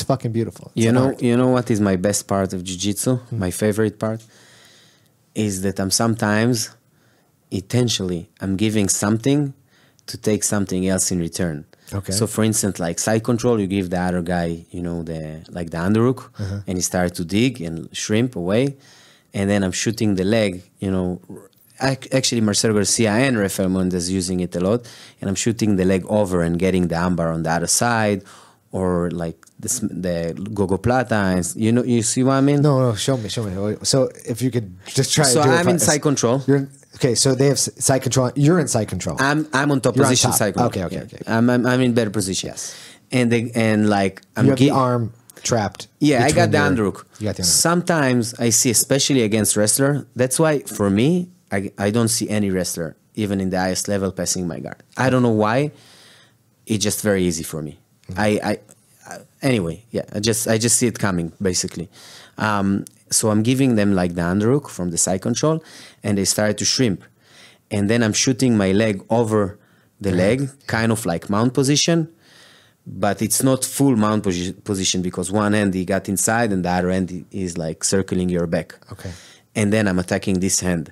fucking beautiful. It's you know what is my best part of jiu-jitsu? My favorite part is that I'm sometimes intentionally, I'm giving something to take something else in return. Okay. So for instance, like side control, you give the other guy, you know, the underhook, and he starts to dig and shrimp away. And then I'm shooting the leg, you know. Actually, Marcelo Garcia and Rafael Mendez using it a lot. And I'm shooting the leg over and getting the armbar on the other side, or like the Gogo Plata. And, you know, you see what I mean? No, show me. So if you could just try. So to do I'm in side control. Okay, so they have side control. You're in side control. I'm on top position, side control. Okay. I'm in better position. Yes. And like I'm you have the arm trapped. Yeah, I got the underhook. You got the underhook. Sometimes I see, especially against wrestler. That's why for me, I don't see any wrestler even in the highest level passing my guard. I don't know why. It's just very easy for me. Anyway, yeah. I just see it coming basically. So I'm giving them like the underhook from the side control, and they start to shrimp. And then I'm shooting my leg over the leg, kind of like mount position, but it's not full mount position because one hand he got inside and the other hand is like circling your back. Okay. And then I'm attacking this hand.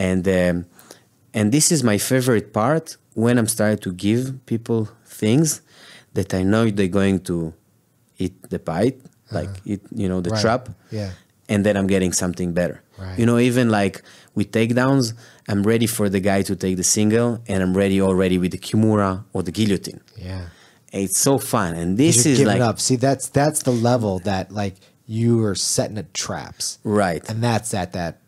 And this is my favorite part when I'm starting to give people things that I know they're going to eat the bite, like eat, the Right. trap. Yeah. And then I'm getting something better. Right. Even like with takedowns, I'm ready for the guy to take the single, and I'm ready already with the kimura or the guillotine. Yeah. It's so fun, and this You're is giving like up. See, that's the level that like you are setting at traps. Right. And that's at that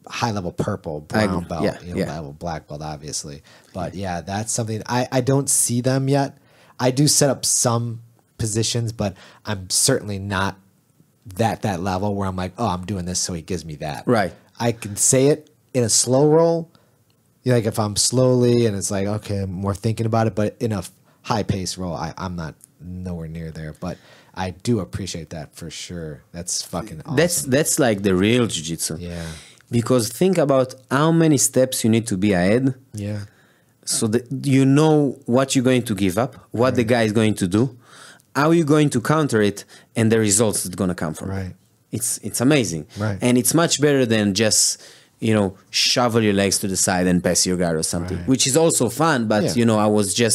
high level purple, brown agree. belt, Yeah. level black belt, obviously. But yeah, that's something I don't see them yet. I do set up some positions, but I'm certainly not that level where I'm like, oh, I'm doing this, so he gives me that. Right. I can say it in a slow roll, like if I'm slowly and it's like, okay, I'm more thinking about it, but in a high pace roll, I'm not nowhere near there. But I do appreciate that for sure. That's fucking awesome. that's like the real jiu-jitsu. Yeah. Because think about how many steps you need to be ahead, Yeah. so that you know what you're going to give up, what the guy is going to do, how you're going to counter it, and the results that's going to come from Right. it. It's amazing. Right. And it's much better than just shovel your legs to the side and pass your guard or something, Right. which is also fun. But Yeah.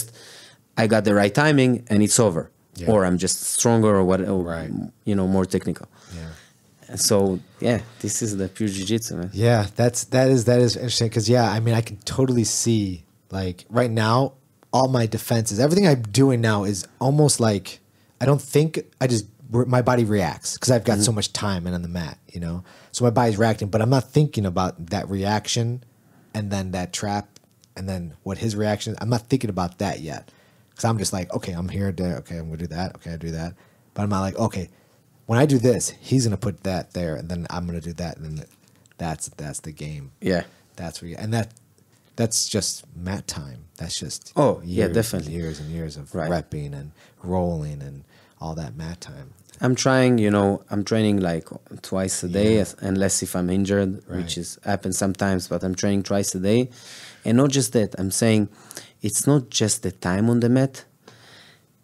I got the right timing and it's over, Yeah. or I'm just stronger or whatever, Right. more technical. Yeah. And so this is the pure jiu-jitsu, man. Yeah, that is interesting because I mean I can totally see like right now all my defenses, everything I'm doing now is almost like I don't think my body reacts because I've got so much time in on the mat, so my body's reacting, but I'm not thinking about that reaction and then that trap and then what his reaction is. I'm not thinking about that yet because I'm just like, okay, I'm here, there, okay, I'm gonna do that, okay, I do that, but I'm not like, okay, when I do this, he's gonna put that there, and then I'm gonna do that, and then that's the game. Yeah. That's where that's just mat time. That's just Definitely years and years of Right. repping and rolling and all that mat time. I'm trying, I'm training like twice a day, unless if I'm injured, which happens sometimes, but I'm training twice a day. And not just that, I'm saying it's not just the time on the mat,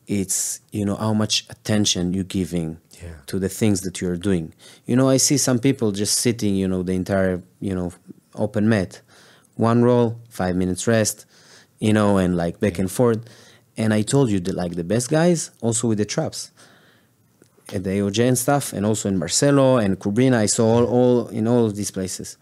it's, how much attention you're giving to the things that you're doing. I see some people just sitting, the entire, open mat, one roll, 5 minutes rest, and like back and forth. And I told you that like the best guys, also with the traps, at the AOJ and stuff, and also in Marcelo and Kubrina, I saw all in all of these places.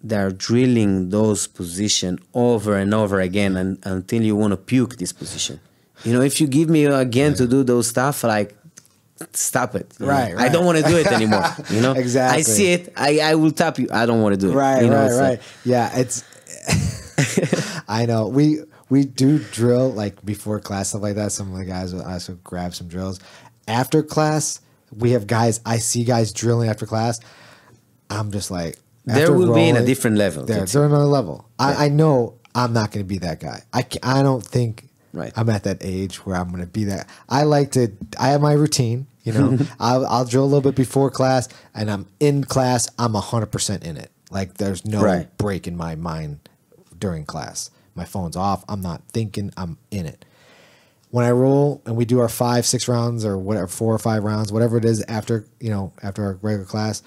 They're drilling those positions over and over again until you want to puke this position. If you give me again to do those stuff, like, stop it. Right. I don't want to do it anymore. Exactly. I see it. I will tap you. I don't want to do it. Right, it's right. Yeah, it's. I know we do drill like before class, stuff like that. Some of the guys will also grab some drills. After class, we have guys. I see guys drilling after class. I'm just like, there will be in a different level. They're another level. I know I'm not going to be that guy. I don't think I'm at that age where I'm going to be that. I have my routine. I'll drill a little bit before class, and I'm in class. I'm 100% in it. Like there's no break in my mind during class. My phone's off. I'm not thinking. I'm in it. When I roll and we do our 5-6 rounds or whatever, 4 or 5 rounds, whatever it is after our regular class,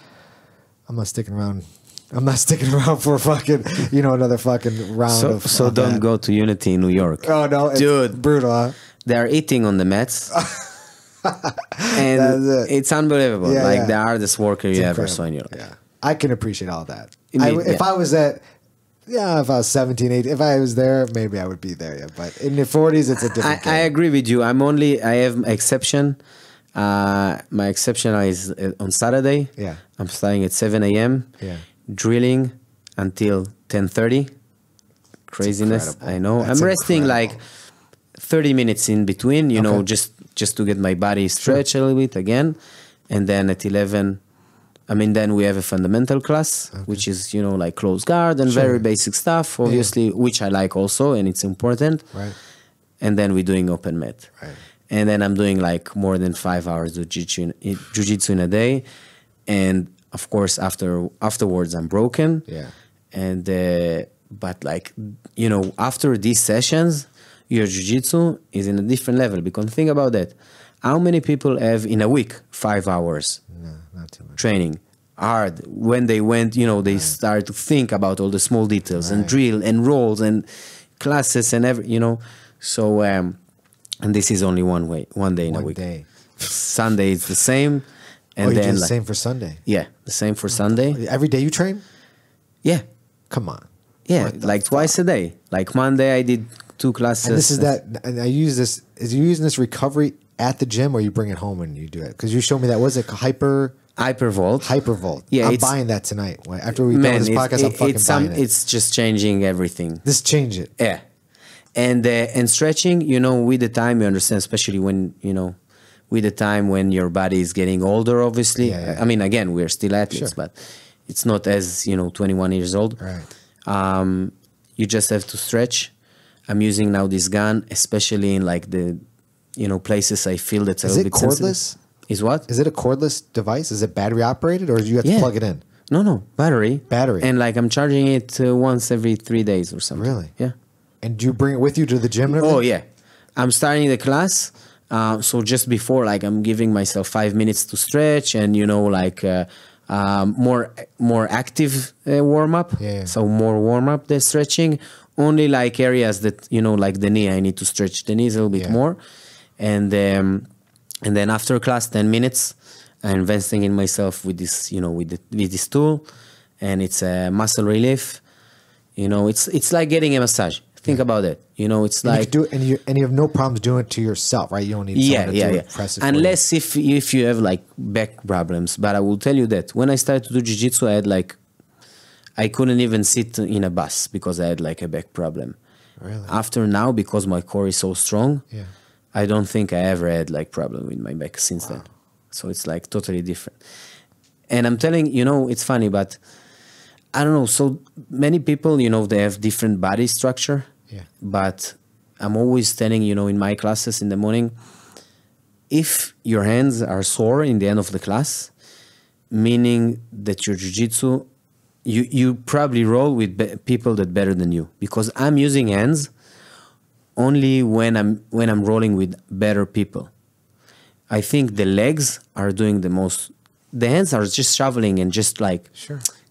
I'm not sticking around. I'm not sticking around for fucking, another fucking round of. So don't go to Unity in New York. Oh no, it's dude, brutal. Huh? They're eating on the mats, and it's unbelievable. Yeah, the hardest worker you ever saw in your life. Yeah, I can appreciate all that. If I was if I was 17, 18, if I was there, maybe I would be there. Yeah, but in the 40s, it's a different. I agree with you. I have exception. My exception is on Saturday. Yeah, I'm starting at 7 a.m. Yeah, drilling until 10:30. Craziness. I know. I'm resting like 30 minutes in between. Just to get my body stretch a little bit again, and then at 11. Then we have a fundamental class, which is, like close guard and very basic stuff, obviously, which I like also, and it's important. Right. And then we're doing open mat. Right. And then I'm doing like more than 5 hours of jiu-jitsu in a day. And of course, afterwards, I'm broken. Yeah. And, but like, after these sessions, your jiu-jitsu is in a different level. Because think about that. How many people have in a week 5 hours? No, not too much. Training? hard. When they went, they start to think about all the small details and drill and rolls and classes and So, and this is only one day in a week. Sunday is the same. And you then do the same for Sunday? Yeah, the same for Sunday. Every day you train? Yeah. Come on. Yeah, like twice a day. Like Monday I did 2 classes. And this is and I use this, is you using this recovery at the gym or you bring it home and you do it? Because you showed me that, was it Hypervolt? Hypervolt. Yeah, I'm buying that tonight. After we done this podcast, I'm fucking buying it. It's just changing everything. This change it. Yeah. And stretching, with the time, you understand, especially when, with the time when your body is getting older, obviously. Yeah. I mean, again, we're still athletes, but it's not as, 21 years old. Right. You just have to stretch. I'm using now this gun, especially in like the, places I feel that's a little bit sensitive. Is it cordless? Is what? Is it a cordless device? Is it battery operated or do you have to plug it in? No, battery. Battery. And like I'm charging it once every 3 days or something. Really? Yeah. And do you bring it with you to the gym? Oh, yeah. I'm starting the class. So just before, like I'm giving myself 5 minutes to stretch and, more active warm up. Yeah. So more warm up than stretching. Only like areas that, like the knee, I need to stretch the knees a little bit more. And then after class, 10 minutes, I'm investing in myself with this, with this tool. And it's a muscle relief. It's like getting a massage. Think about it. It's like you do it, and you have no problems doing it to yourself, right? You don't need someone to do it. Press it Unless if you have like back problems. But I will tell you that when I started to do jiu-jitsu, I couldn't even sit in a bus because I had like a back problem. Really? After now, because my core is so strong, I don't think I ever had like problem with my back since then. So it's like totally different. And I'm telling it's funny, but I don't know. So many people, they have different body structure. Yeah. But I'm always telling, in my classes in the morning, if your hands are sore in the end of the class, meaning that your jiu-jitsu, you probably roll with people that better than you. Because I'm using hands only when I'm rolling with better people. I think the legs are doing the most. The hands are just shoveling and just like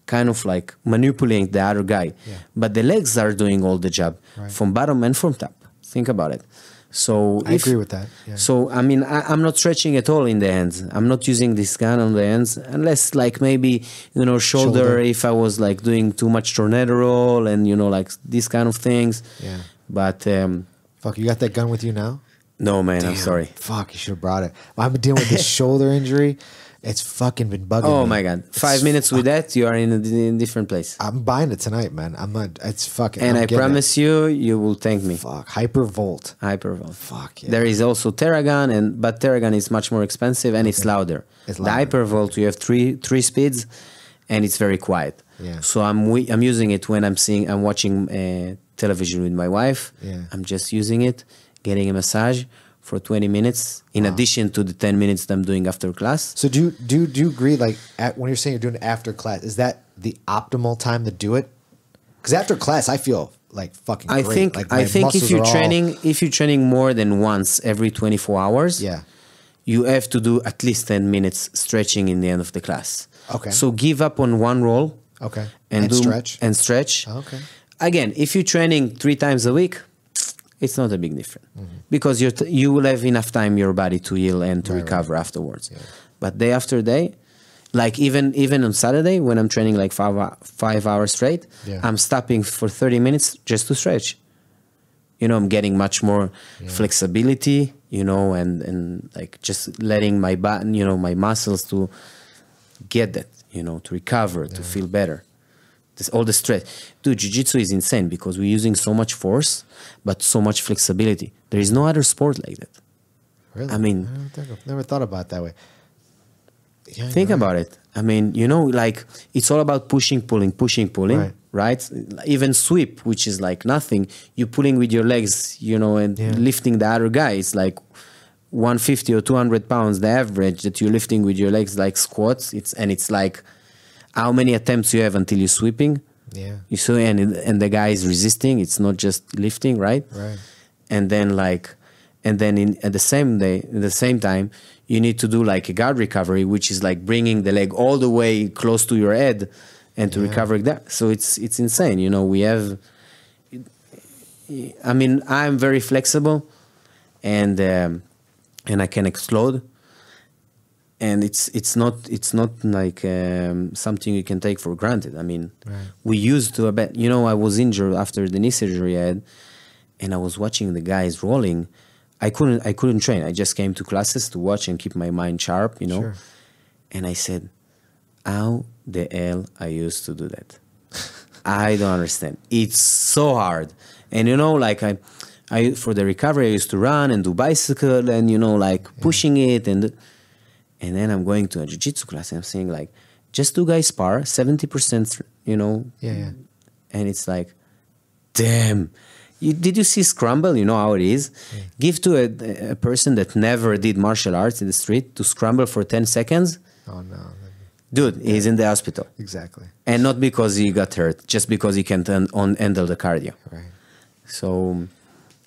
kind of like manipulating the other guy. Yeah. But the legs are doing all the job from bottom and from top. Think about it. So I agree with that. Yeah. So, I mean, I'm not stretching at all in the hands. I'm not using this gun on the hands unless like maybe, shoulder if I was like doing too much tornado roll and, like these kind of things. Yeah. But fuck, you got that gun with you now? No, man. Damn, I'm sorry. Fuck, you should have brought it. I've been dealing with this shoulder injury. It's fucking been bugging me. Oh my God. 5 minminutes with that, you are in a different place. I'm buying it tonight, man. I'm not, it's fucking. And I promise you will thank me. Fuck. Hypervolt. Fuck yeah. There is also Terragun, but Terragun is much more expensive and it's louder. The Hypervolt, you have three speeds and it's very quiet. Yeah. So I'm using it when I'm watching television with my wife. Yeah. I'm just using it, getting a massage for 20 minutes in addition to the 10 minutes that I'm doing after class. So do you agree, like, when you're saying you're doing it after class, is that the optimal time to do it? Because after class, I feel like fucking great. I think if you're training more than once every 24 hours, you have to do at least 10 minutes stretching in the end of the class. Okay. So give up on one roll. Okay. And stretch. Okay. Again, if you're training 3 times a week, it's not a big difference because you will have enough time your body to heal and to recover afterwards. Yeah. But day after day, like even on Saturday when I'm training like 5 hours straight, I'm stopping for 30 minutes just to stretch. I'm getting much more flexibility, and like just letting my body, my muscles to get that, to recover, to feel better. All the stress. Dude, jiu-jitsu is insane because we're using so much force, but so much flexibility. There is no other sport like that. Really? I mean, I've never thought about it that way. Yeah, think about it. I mean, like it's all about pushing, pulling, right? Even sweep, which is like nothing. You're pulling with your legs, and lifting the other guy. It's like 150 or 200 pounds, the average that you're lifting with your legs, like squats. It's like how many attempts you have until you're sweeping. Yeah. You see, and the guy is resisting. It's not just lifting, right? Right. And then like and then at the same time, you need to do like a guard recovery, which is like bringing the leg all the way close to your head and to recover that. So it's insane. You know, we have. I mean, I'm very flexible, and I can explode. And it's not like something you can take for granted. I mean, we used to bet. You know, I was injured after the knee surgery I had, and I was watching the guys rolling. I couldn't train. I just came to classes to watch and keep my mind sharp. You know, Sure. and I said, "How the hell I used to do that? I don't understand. It's so hard." And you know, like I for the recovery, I used to run and do bicycle, and you know, like pushing it and then I'm going to a jiu-jitsu class and I'm saying like, just do guys spar 70%, you know? Yeah. And it's like, damn. Did you see scramble? You know how it is? Yeah. Give to a person that never did martial arts in the street to scramble for 10 seconds. Oh, no. Dude, he's in the hospital. Exactly. And not because he got hurt, just because he can't handle the cardio. Right. So,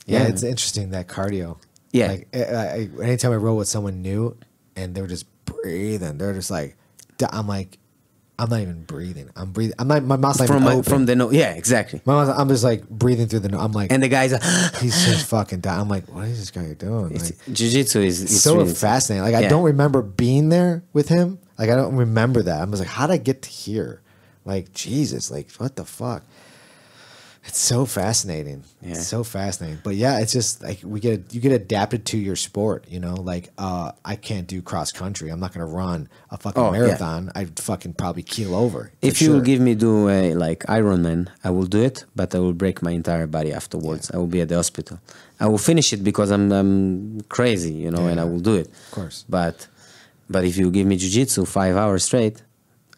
yeah, it's interesting, that cardio. Yeah. Like, anytime I roll with someone new and they're just breathing, they're just like, I'm like, I'm not even breathing. I'm breathing. I'm not, my mouth's not even open. From the nose. Yeah, exactly. I'm just like breathing through the nose. I'm like, and the guy's like, he's just fucking dying. I'm like, what is this guy doing? Like, jiu-jitsu is so really fascinating. Like, I don't remember being there with him. Like, I don't remember that. I'm just like, how did I get to here? Like, Jesus, like, what the fuck? It's so fascinating. Yeah. It's so fascinating. But yeah, it's just like you get adapted to your sport, you know? Like, I can't do cross country. I'm not going to run a fucking marathon. I'd fucking probably keel over. If you give me do a like Ironman, I will do it, but I will break my entire body afterwards. I will be at the hospital. I will finish it because I'm crazy, you know, and I will do it. Of course. But if you give me jiu-jitsu 5 hours straight,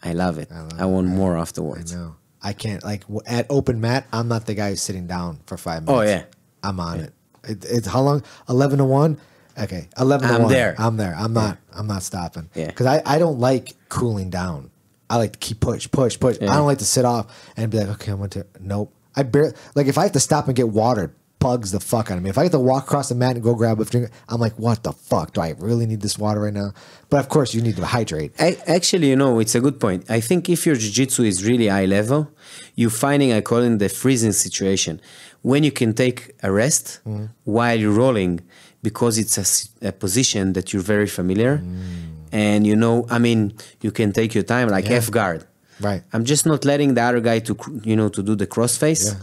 I love it. I want more afterwards. I know. I can't, like, at open mat, I'm not the guy who's sitting down for 5 minutes. Oh, yeah. I'm on it. It's how long? 11 to 1? Okay, 11 to 1. I'm there. I'm not stopping. Yeah. Because I don't like cooling down. I like to keep push. Yeah. I don't like to sit off and be like, okay, I'm going to, nope. I barely, like, if I have to stop and get water, bugs the fuck out of me. If I have to walk across the mat and go grab a drink, I'm like, what the fuck? Do I really need this water right now? But of course, you need to hydrate. Actually, you know, it's a good point. I think if your jiu-jitsu is really high level, you're finding, I call it the freezing situation, when you can take a rest while you're rolling, because it's a position that you're very familiar. And, you know, I mean, you can take your time, like F guard. Right. I'm just not letting the other guy to do the crossface. Yeah.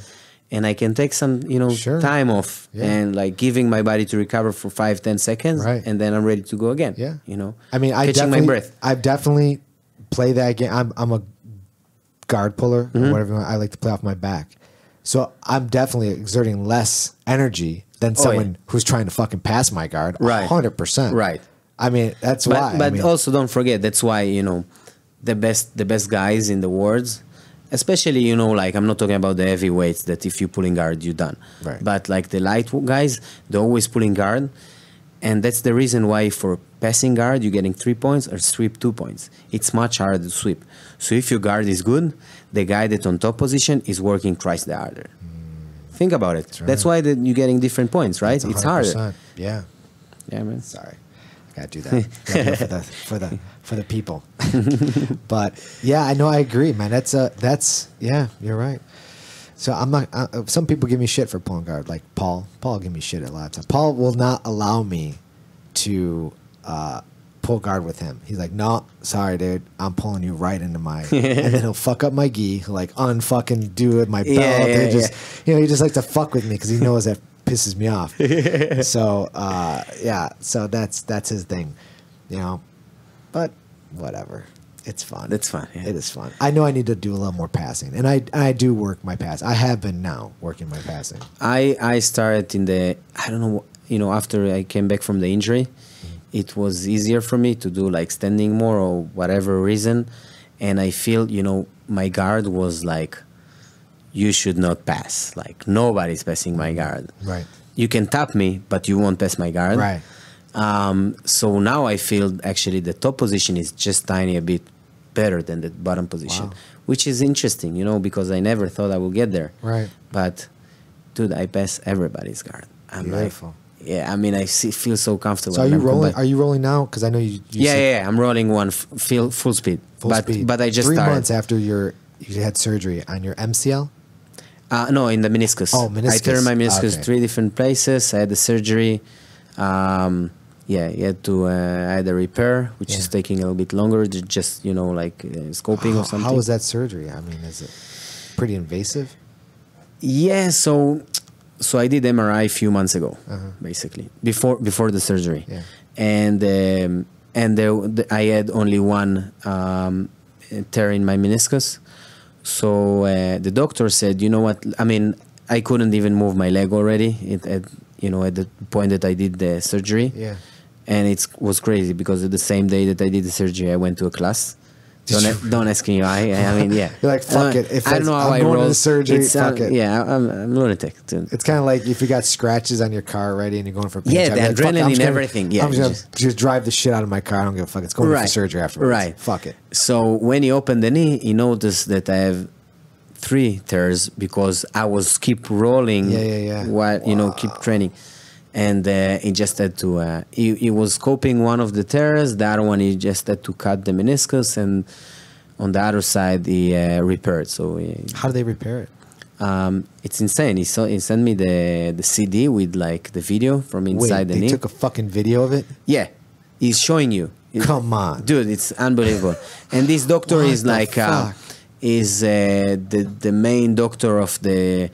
And I can take some, time off and like giving my body to recover for 5-10 seconds, and then I'm ready to go again. Yeah, I mean, catching my breath. I've definitely played that game. I'm a guard puller or whatever you want. I like to play off my back, so I'm definitely exerting less energy than someone who's trying to fucking pass my guard. Right, 100%. Right. I mean, that's why. But also don't forget, that's why the best guys in the world. Especially, like, I'm not talking about the heavyweights that if you pulling guard, you're done. Right. But like the light guys, they're always pulling guard. And that's the reason why for passing guard, you're getting 3 points or sweep 2 points. It's much harder to sweep. So if your guard is good, the guy that's on top position is working twice the harder. Think about it. That's why you're getting different points, right? It's harder. Yeah. Yeah, man. Sorry. Gotta do that. Gotta do it for the people. But yeah, I know, I agree, man. That's you're right. So I'm not. Some people give me shit for pulling guard, like Paul. Paul give me shit a lot of times. Paul will not allow me to pull guard with him. He's like, no, sorry, dude, I'm pulling you right into my. And then he'll fuck up my gi. He'll like unfucking do it my belt. He just likes to fuck with me because he knows that pisses me off. So so that's his thing, but whatever, it's fun. It's fun. Yeah. It is fun. I know I need to do a little more passing, and I do work my pass. I have been now working my passing. I started in the, I don't know, after I came back from the injury, it was easier for me to do like standing more or whatever reason, and I feel my guard was like, you should not pass. Like, nobody's passing my guard. Right. You can tap me, but you won't pass my guard. Right. So now I feel actually the top position is just tiny a bit better than the bottom position, which is interesting, because I never thought I would get there. Right. But, dude, I pass everybody's guard. I'm Beautiful. like, Yeah, I mean, feel so comfortable. So are you when I'm rolling? combi- Are you rolling now? Because I know you. Yeah, I'm rolling one full speed. Full speed. But I just 3 started. months after you had surgery on your MCL. No, in the meniscus. Oh, meniscus. I tore my meniscus Okay. 3 different places. I had the surgery. Yeah, I had a repair, which is taking a little bit longer. Just scoping or something. How was that surgery? I mean, is it pretty invasive? Yeah, so I did MRI a few months ago, basically before the surgery, Yeah. and I had only one tear in my meniscus. So the doctor said, you know what? I mean, I couldn't even move my leg already. At the point that I did the surgery, Yeah. and it was crazy because the same day that I did the surgery, I went to a class. Don't ask me why. I mean, yeah. You're like, fuck it. If I don't know how I'm I going to roll. the surgery, fuck it. Yeah, I'm lunatic. Too. It's kind of like if you got scratches on your car already and you're going for a paint Yeah, job, the you're like, fuck it, I'm adrenaline, just gonna- everything, yeah, I'm just gonna just drive the shit out of my car. I don't give a fuck. It's going for surgery afterwards. Right. Fuck it. So when he opened the knee, he noticed that I have 3 tears because I was keep rolling. Yeah. While keep training, and he just had to. He was scoping one of the tears. The other one, he just had to cut the meniscus, and on the other side, he repaired. So How do they repair it? it's insane. He sent me the CD with like the video from inside Wait, the knee. they took a fucking video of it? Yeah, he's showing you. Come on. Dude, it's unbelievable. And this doctor What is the like fuck? the main doctor of the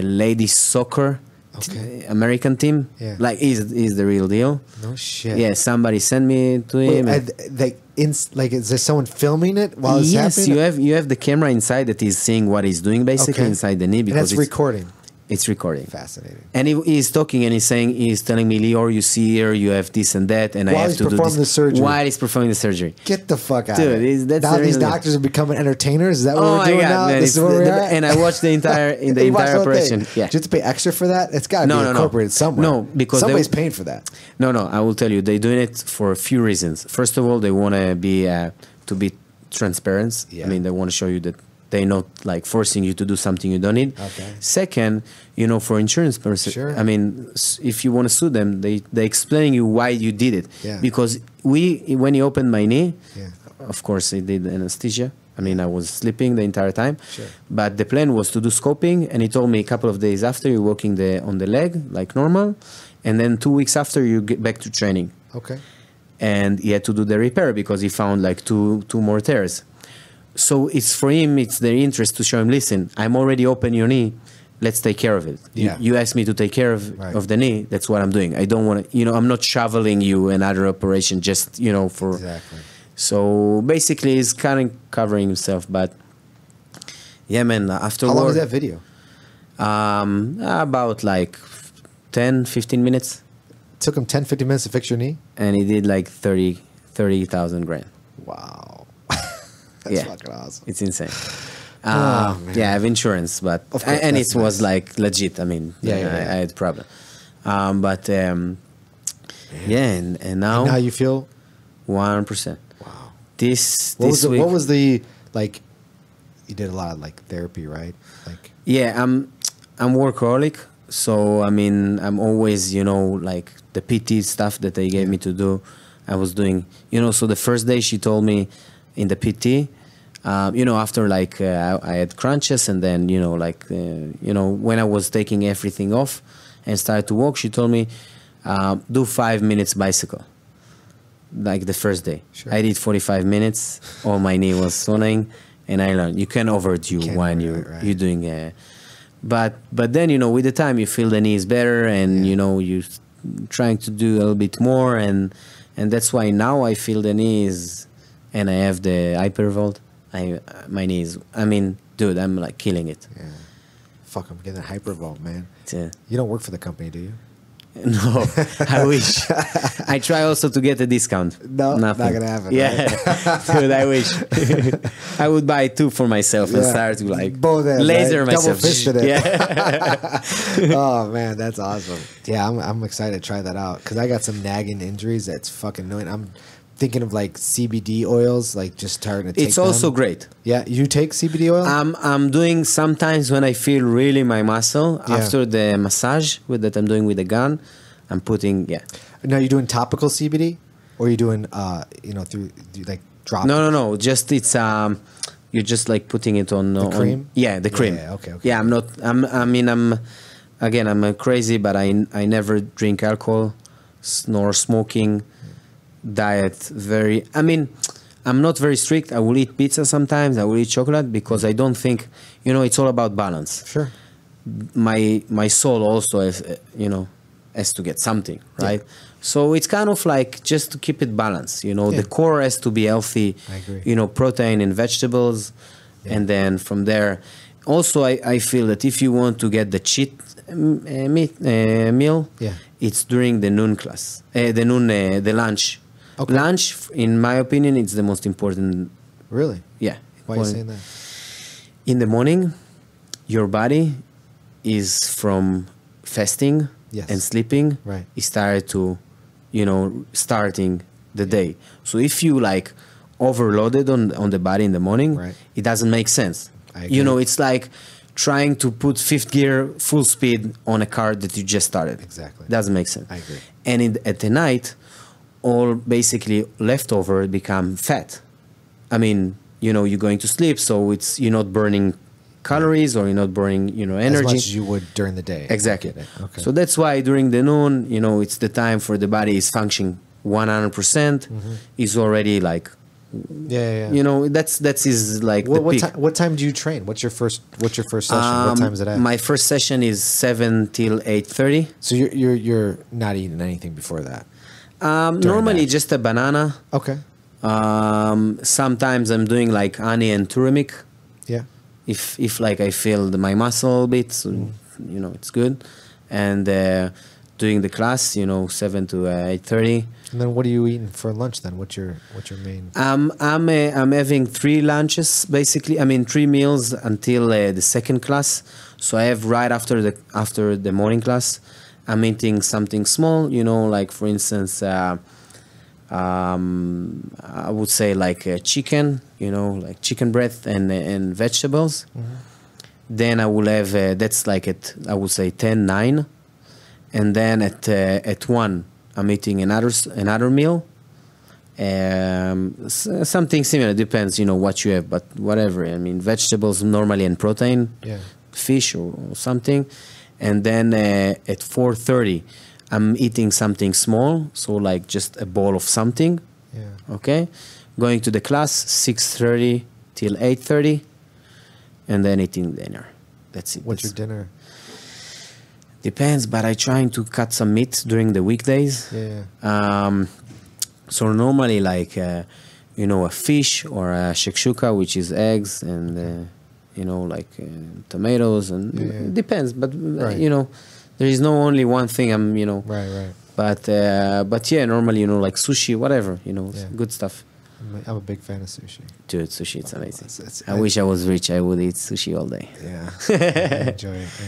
ladies soccer Okay. American team. Yeah. Like he's the real deal. No shit. Yeah, somebody sent me to Wait, him. is there someone filming it while it's Yes, happening? you have the camera inside that is seeing what he's doing basically Okay. inside the knee And because that's recording. it's recording. Fascinating. And he's talking and he's telling me, Lior, you see here, you have this and that, and I While have he's to do performing this the surgery. while he's performing the surgery. Get the fuck out Dude, of it. that's Now the these real- doctors are becoming entertainers? Is that what Oh we're my doing God, now? man! This is where we're at? And I watched the entire You watch entire the whole operation. thing. Yeah. Do you have to pay extra for that? It's got to be incorporated somewhere. No, because somebody's paying for that. No, I will tell you, they're doing it for a few reasons. First of all, they want to be transparent. Yeah. I mean, they want to show you that they're not like forcing you to do something you don't need. Okay. Second, for insurance purposes, Sure. I mean, if you want to sue them, they explaining you why you did it. Yeah. Because when he opened my knee, Yeah. of course, he did anesthesia. I mean, I was sleeping the entire time. Sure. But the plan was to do scoping, and he told me a couple of days after you're walking on the leg like normal, and then 2 weeks after you get back to training. Okay. And he had to do the repair because he found like two more tears. So it's for him, it's their interest to show him, listen, I'm already open your knee. Let's take care of it. Yeah. You asked me to take care Right. of the knee. That's what I'm doing. I don't want to, I'm not shoveling you another operation just, for. Exactly. So basically, he's kind of covering himself. But yeah, man, afterward. How long is that video? About like 10, 15 minutes. It took him 10, 15 minutes to fix your knee? And he did like 30,000 grand. Wow. Yeah. That's fucking awesome. It's insane. Oh, man. Yeah, I have insurance, but Of course, and that's it was nice. like legit. I mean, Yeah. I had problem. And now And how you feel? 100%. Wow. This What week, was the, like, you did a lot of, like, therapy, right? Like, yeah, I'm workaholic, so I mean, I'm always like the PT stuff that they gave me to do. I was doing, so the first day she told me in the PT, after like I had crunches and then when I was taking everything off and started to walk, she told me do 5 minutes bicycle. Like the first day, Sure. I did 45 minutes. All my knee was swelling, and I learned you can overdo when right. you're doing. But then with the time you feel the knee is better, and you're trying to do a little bit more, and that's why now I feel the knee is, and I have the hypervolt. My knees. I mean, dude, I'm like killing it. yeah. Fuck, I'm getting a hypervolt, man. It's, You don't work for the company, do you? no, I wish. I try also to get a discount. No, Nothing. not gonna happen, Yeah, dude, I wish. I would buy 2 for myself and Yeah. start to like Both ends, laser right? myself. Double-fisted it. Yeah. Oh man, that's awesome. Yeah, I'm excited to try that out because I got some nagging injuries that's fucking annoying. I'm thinking of like CBD oils, like just starting to take It's also them. great. Yeah, you take CBD oil? I'm doing sometimes when I feel really my muscle Yeah. after the massage that I'm doing with the gun. I'm putting, yeah. Now you're doing topical CBD, or you're doing through like drop? No. Just it's you're just like putting it on The cream? Yeah, the cream. Yeah, okay. Yeah, I'm a crazy, but I never drink alcohol, nor smoking. Diet I'm not very strict. I will eat pizza sometimes. I will eat chocolate because I don't think it's all about balance. Sure. My soul also has to get something, right? Yeah. So it's kind of like just to keep it balanced. The core has to be healthy. I agree. Protein and vegetables, and then from there, also I feel that if you want to get the cheat meal, it's during the noon class, the lunch. Okay. Lunch, in my opinion, it's the most important. Really? Yeah. Why are you saying that? In the morning, your body is from fasting and sleeping. Right. It started to, starting the day. So if you like overloaded on the body in the morning, it doesn't make sense. I agree. It's like trying to put fifth gear full speed on a car that you just started. Exactly. Doesn't make sense. I agree. And at the night, all basically leftover become fat. I mean, you're going to sleep, so you're not burning calories or you're not burning, energy. As much as you would during the day. Exactly. Okay. So that's why during the noon, it's the time for the body is functioning 100%. Mm-hmm. Is already like, that's his like the peak. What time do you train? What's your first session? What time is it at? My first session is 7 till 8:30. So you're not eating anything before that. Normally that. just a banana. Okay. Sometimes I'm doing like honey and turmeric. Yeah. If like I feel my muscle a bit, so, it's good. And doing the class, 7 to 8:30. And then what are you eating for lunch then? What's your main? I'm having 3 lunches basically. I mean 3 meals until the second class. So I have right after the morning class. I'm eating something small, like for instance, I would say like chicken, like chicken breast and vegetables. Mm-hmm. Then I will have, that's like I would say 10, 9. And then at 1, I'm eating another meal. Something similar, depends, what you have, but whatever. I mean, vegetables normally and protein, fish or something. And then at 4:30, I'm eating something small, so like just a bowl of something. Yeah. Okay. Going to the class 6:30 till 8:30, and then eating dinner. That's it. What's your dinner? Depends, but I trying to cut some meat during the weekdays. Yeah. So normally like a fish or a shakshuka, which is eggs and. Like tomatoes and it depends, but there is no only one thing. Right. But yeah, normally like sushi, whatever, good stuff. I'm a big fan of sushi. Dude, sushi, it's amazing. I wish I was rich. I would eat sushi all day. Yeah, I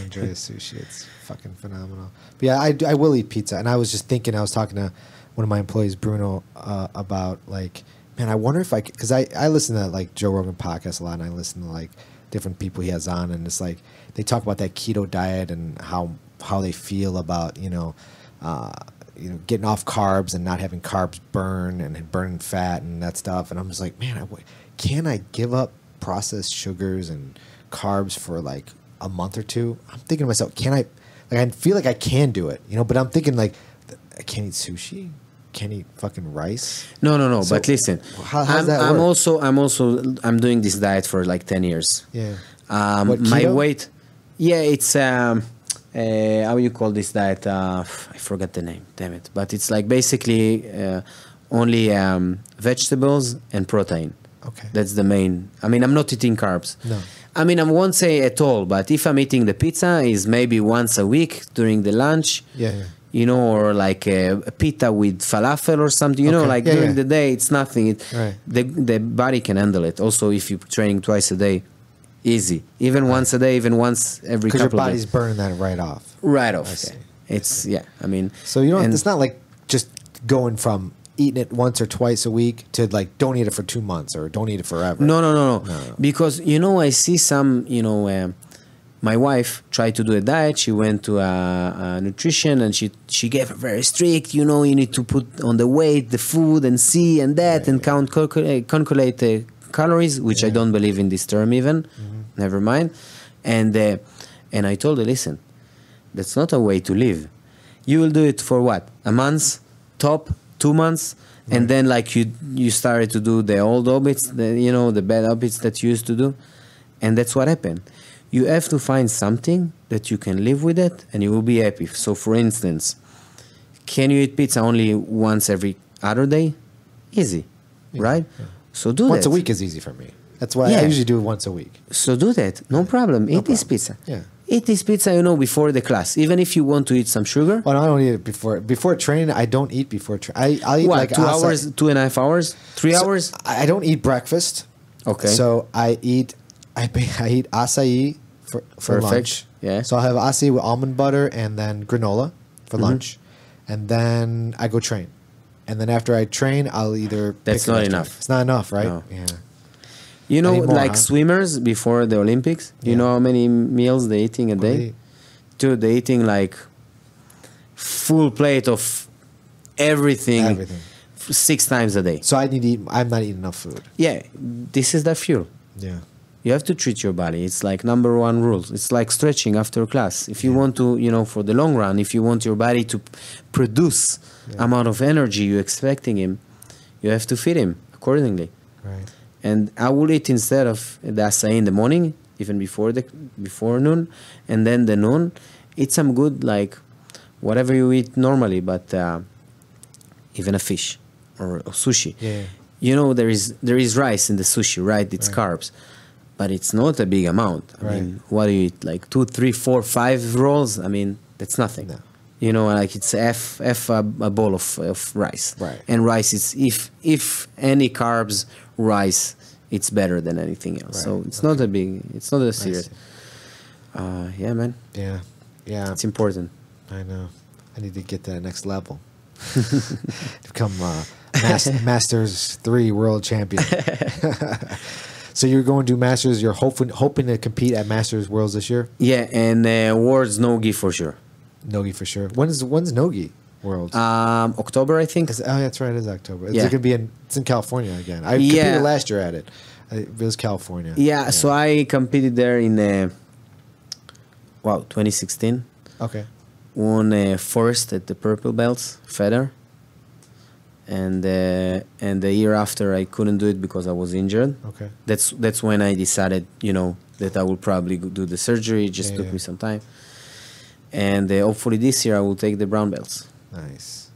enjoy the sushi. It's fucking phenomenal. But yeah, I will eat pizza. And I was just thinking, I was talking to one of my employees, Bruno, about like, man, I wonder if because I listen to like Joe Rogan podcast a lot, and I listen to like different people he has on, and it's like they talk about that keto diet and how they feel about getting off carbs and not having carbs burn and burning fat and that stuff. And I'm just like, man, can I give up processed sugars and carbs for like a month or two? I'm thinking to myself, can I? Like, I feel like I can do it, but I'm thinking like, I can't eat sushi. Can't eat fucking rice. No. So but listen, how's that work? I'm doing this diet for like 10 years. Yeah. My weight. Yeah, it's how you call this diet? I forgot the name. Damn it! But it's like basically only vegetables and protein. Okay. That's the main. I mean, I'm not eating carbs. No. I mean, I won't say at all. But if I'm eating the pizza, is maybe once a week during the lunch. Yeah. Or like a pita with falafel or something, during the day, it's nothing. The body can handle it. Also, if you're training twice a day, easy. Even once a day, even once every couple of days. Because your body's burning that right off. Right off. It's, I mean. So, it's not like just going from eating it once or twice a week to like, don't eat it for 2 months or don't eat it forever. No. Because, I see some, my wife tried to do a diet. She went to a nutrition, and she gave her very strict. You know, you need to put on the weight, the food, and see and that, and calculate the calories, which I don't believe in this term even. Never mind. And I told her, listen, that's not a way to live. You will do it for what? A month, top 2 months, and then like you started to do the old habits, the bad habits that you used to do, and that's what happened. You have to find something that you can live with it, and you will be happy. So, for instance, can you eat pizza only once every other day? Easy, right? Yeah. So do once that. a week is easy for me. That's why I usually do it once a week. So do that. No problem. Eat this pizza. Yeah. Eat this pizza, before the class. Even if you want to eat some sugar. Well, I don't eat it before. Before training, I don't eat before training. I'll eat what, like 2 hours, 2.5 hours, 3 hours? I don't eat breakfast. Okay. So I eat acai for lunch. Yeah. So I'll have acai with almond butter and then granola for lunch. And then I go train. And then after I train, I'll either... That's not enough. It's not enough, right? No. Yeah. You know, Anymore, like swimmers before the Olympics, you know how many meals they're eating a day? Dude, they're eating like full plate of everything. 6 times a day. So I'm not eating enough food. Yeah, this is the fuel. Yeah. You have to treat your body. It's like number one rule. It's like stretching after class. If you want to, for the long run, if you want your body to produce amount of energy you're expecting him, you have to feed him accordingly. Right. And I will eat instead of the acai in the morning, even before noon, and then the noon, eat some good, like whatever you eat normally, but even a fish or sushi. Yeah. There is rice in the sushi, right? It's carbs, but it's not a big amount. I mean, what do you eat? Like 2, 3, 4, 5 rolls? I mean, that's nothing. No. Like it's a bowl of rice. Right. And rice is, if any carbs, rice, it's better than anything else. Right. So it's not a serious. Yeah, man. Yeah. Yeah. It's important. I know. I need to get to the next level. Become Masters 3 world champion. So you're going to do Masters. You're hoping to compete at Masters Worlds this year? Yeah, and Worlds Nogi for sure. Nogi for sure. When's Nogi Worlds? October, I think. That's right. It is October. Yeah. It's in California again. I competed last year at it. It was California. Yeah, so I competed there in 2016. Okay. Won first at the purple belts feather, and the year after I couldn't do it because I was injured. Okay. That's when I decided that I will probably do the surgery. It just took me some time, and hopefully this year I will take the brown belts. Nice.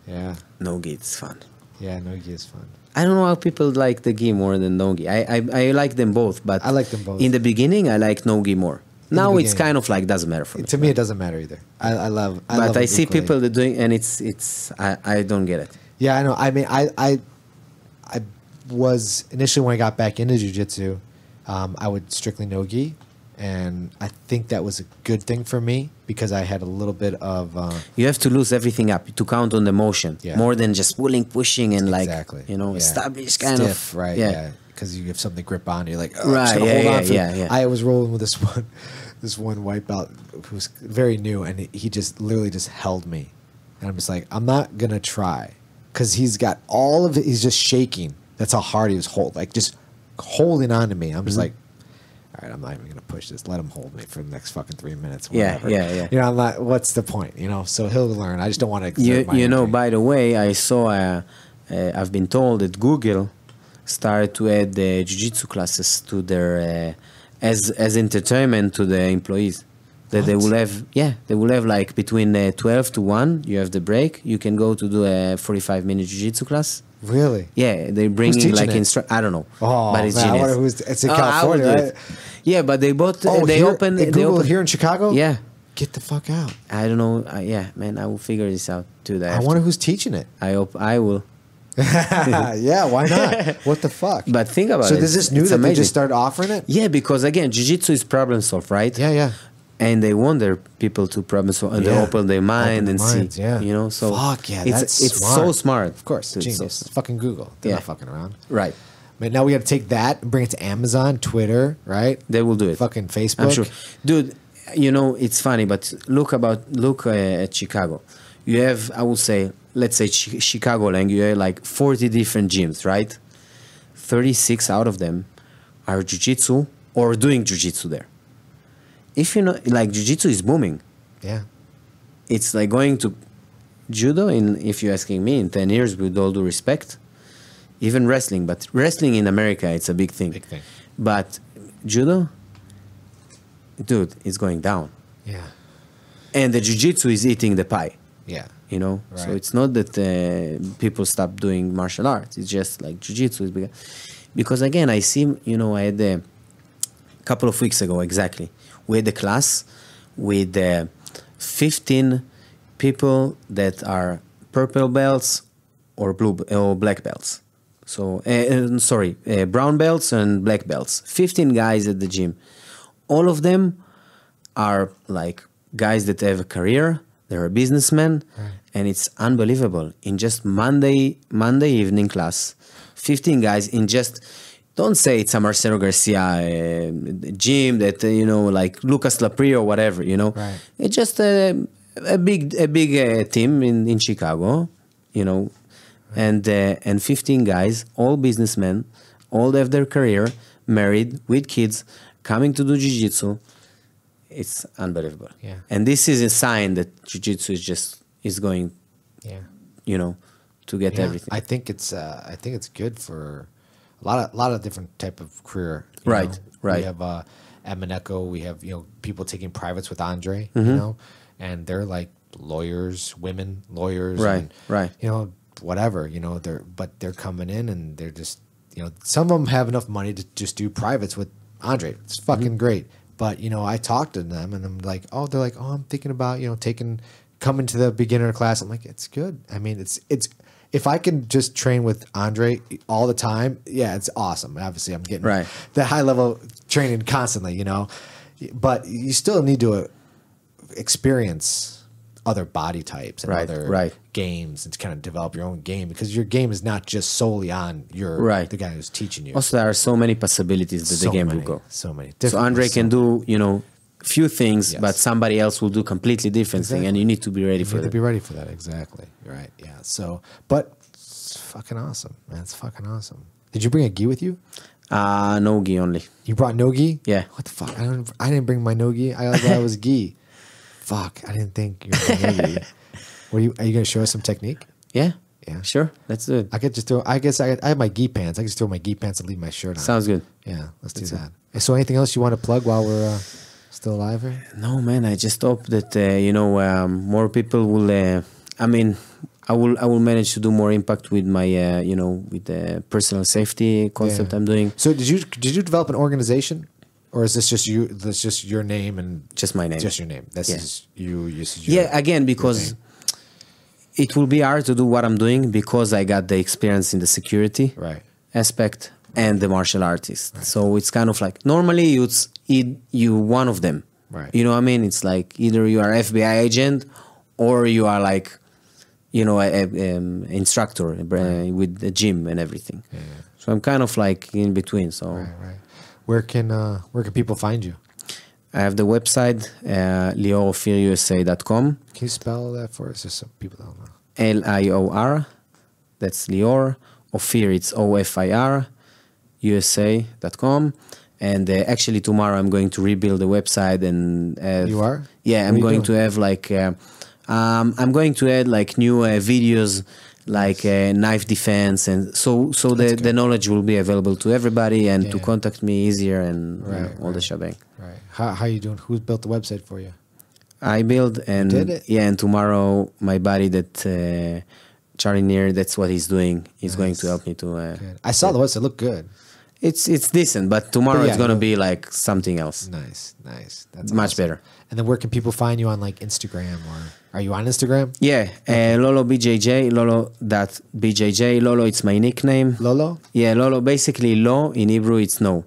Yeah. Nogi, it's fun. Yeah, Nogi is fun. I don't know how people like the gi more than Nogi. I like them both, but I like them both. In the beginning, I like Nogi more. Now it's kind of like doesn't matter for me. To me, it doesn't matter either. I love. But I see people that doing, and it's I don't get it. Yeah, I know. I mean, I was initially when I got back into jiu-jitsu, I would strictly no-gi, and I think that was a good thing for me because I had a little bit of... you have to lose everything up to count on the motion more than just pulling, pushing, and establish kind stiff, of... right, yeah. Because you have something to grip on, you're like, right, yeah. I was rolling with this one white belt who's very new, and he just literally just held me. And I'm just like, I'm not going to try. Because he's got all of it, he's just shaking. That's how hard he was just holding on to me. I'm just like, all right, I'm not even going to push this. Let him hold me for the next fucking 3 minutes. Whatever. Yeah. I'm not, what's the point? So he'll learn. I just don't want to exert my energy. By the way, I saw, I've been told that Google started to add the jiu-jitsu classes to their, as entertainment to the employees. That they will have like between 12 to 1, you have the break. You can go to do a 45-minute jiu-jitsu class. Really? Yeah, they bring in like I don't know. Oh, but it's man, genius. I wonder it's in California, right? Yeah, but they both they open here in Chicago? Yeah. Get the fuck out. I don't know. Yeah, man, I will figure this out too. I wonder who's teaching it. I hope I will. Yeah, why not? What the fuck? But think about it. So is this new that they just started offering it? Yeah, because again, jiu-jitsu is problem solve, right? Yeah. And they want their people to problem solve and they open their mind and minds, see. Yeah. So fuck yeah, it's smart. so smart. Of course, genius. It's fucking Google. They're not fucking around. Right. But now we got to take that and bring it to Amazon, Twitter, right? They will do it. Fucking Facebook. I'm sure, dude. You know, it's funny, but look at Chicago. You have, I would say, let's say Chicago, and you have like 40 different gyms, right? 36 out of them are jiu-jitsu or doing jiu-jitsu there. If you know, like jiu-jitsu is booming. Yeah. It's like going to judo, if you're asking me, in 10 years, with all due respect. Even wrestling, but wrestling in America, it's a big thing. Big thing. But judo, dude, it's going down. Yeah. And the jiu-jitsu is eating the pie. Yeah. You know? Right. So it's not that people stop doing martial arts. It's just like jiu-jitsu is bigger. Because again, I see, you know, I had a couple of weeks ago, exactly, we had a class with 15 people that are purple belts or black belts. So, brown belts and black belts. 15 guys at the gym. All of them are like guys that have a career. They're a businessman, right. And it's unbelievable. In just Monday evening class, 15 guys in just, don't say it's a Marcelo Garcia gym that, you know, like Lucas Lapri or whatever, you know. Right. It's just a big team in Chicago, you know. Right. And 15 guys, all businessmen, all have their career, married, with kids, coming to do jiu-jitsu. It's unbelievable. Yeah. And this is a sign that jiu-jitsu is going, you know, to get everything. I think it's good for a lot of different type of career. Right, know? right. We have at Monaco, we have, you know, people taking privates with Andre, Mm-hmm. you know, and they're like women lawyers, right, and, right. You know, whatever, you know, they're coming in and they're just, you know, some of them have enough money to just do privates with Andre. It's fucking great. But, you know, I talked to them and I'm like, they're like, I'm thinking about, you know, coming to the beginner class. I'm like, it's good. I mean, it's if I can just train with Andre all the time, yeah, it's awesome. Obviously, I'm getting the high level training constantly, you know, but you still need to experience other body types and other games and to kind of develop your own game, because your game is not just solely on the guy who's teaching you. Also, there are so many possibilities that the game will go. So many. So Andre can do, you know, few things, but somebody else will do completely different thing, and you need to be ready for that. You need to be ready for that, exactly. Right, yeah. So, but it's fucking awesome, man. It's fucking awesome. Did you bring a gi with you? No gi only. You brought no gi? Yeah. What the fuck? I didn't bring my no gi. I thought it was gi. Fuck, I didn't think you were going to Are you going to show us some technique? Yeah. Yeah. Sure. Let's do it. I could just throw, I have my gi pants. I can just throw my gi pants and leave my shirt on. Sounds good. Yeah, let's do that. So anything else you want to plug while we're still alive here? No, man. I just hope that, you know, more people will, I mean, I will manage to do more impact with my, you know, with the personal safety concept I'm doing. So did you develop an organization? Or is this just you? That's just your name and just my name. Just your name. This is you. Again, because it will be hard to do what I'm doing because I got the experience in the security aspect and the martial artist. Right. So it's kind of like normally you one of them. Right. You know what I mean? It's like either you are FBI agent or you are like, you know, a instructor with the gym and everything. Yeah. So I'm kind of like in between. So. Right. Where can people find you? I have the website, liorofirusa.com. Can you spell that for us? Just so people don't know. Lior, that's Lior. Ofir, it's Ofir, USA.com. And actually tomorrow I'm going to rebuild the website and you are? Yeah, I'm going to have like I'm going to add like new videos, like knife defense, and so the knowledge will be available to everybody and to contact me easier and you know, all the shebang. Right. How you doing? Who built the website for you? I build, and you did it? Yeah, and tomorrow my buddy that Charlie Neer, that's what he's doing. He's going to help me to. I saw the website. It looked good. It's decent, but tomorrow it's gonna be like something else. Nice. That's much better. And then where can people find you on like Instagram, or are you on Instagram? Yeah, Lolo BJJ, Lolo.bjj. Lolo, it's my nickname. Lolo? Yeah, Lolo. Basically, Lo in Hebrew, it's no.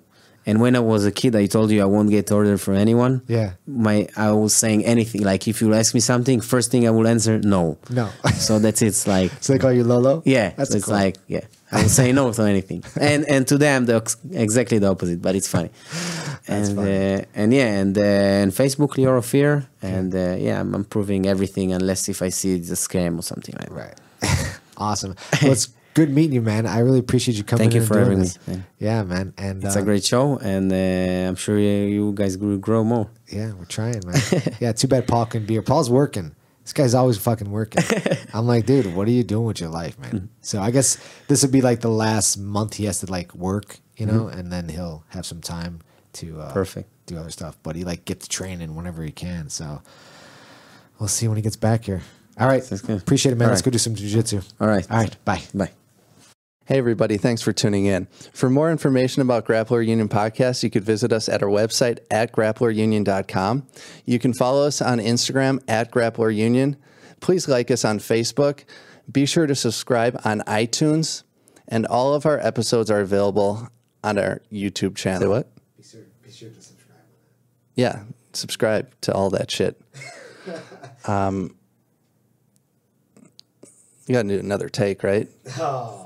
And when I was a kid, I told you I won't get order from anyone. Yeah. I was saying anything. Like if you ask me something, first thing I will answer, no. No. So that's it. It's like. So they call you Lolo? Yeah. That's so it's cool. like, yeah. I will say no to anything. And to them, exactly the opposite, but it's funny. And Facebook, Lior Ofir, and I'm proving everything unless if I see it's a scam or something like that. Right. Awesome. Well, it's good meeting you, man. I really appreciate you coming. Thank you for having me, man. Yeah, man. And it's a great show, and I'm sure you guys will grow more. Yeah, we're trying, man. Yeah, too bad Paul couldn't be here. Paul's working. This guy's always fucking working. I'm like, dude, what are you doing with your life, man? So I guess this would be like the last month he has to like work, you know, and then he'll have some time to do other stuff. But he like gets training whenever he can. So we'll see when he gets back here. All right. Appreciate it, man. Let's go do some jiu-jitsu. All right. All right. Bye. Bye. Hey, everybody. Thanks for tuning in. For more information about Grappler Union Podcast, you could visit us at our website at grapplerunion.com. You can follow us on Instagram at Grappler Union. Please like us on Facebook. Be sure to subscribe on iTunes. And all of our episodes are available on our YouTube channel. Say what? Be sure to subscribe. Yeah, subscribe to all that shit. You got to do another take, right? Oh.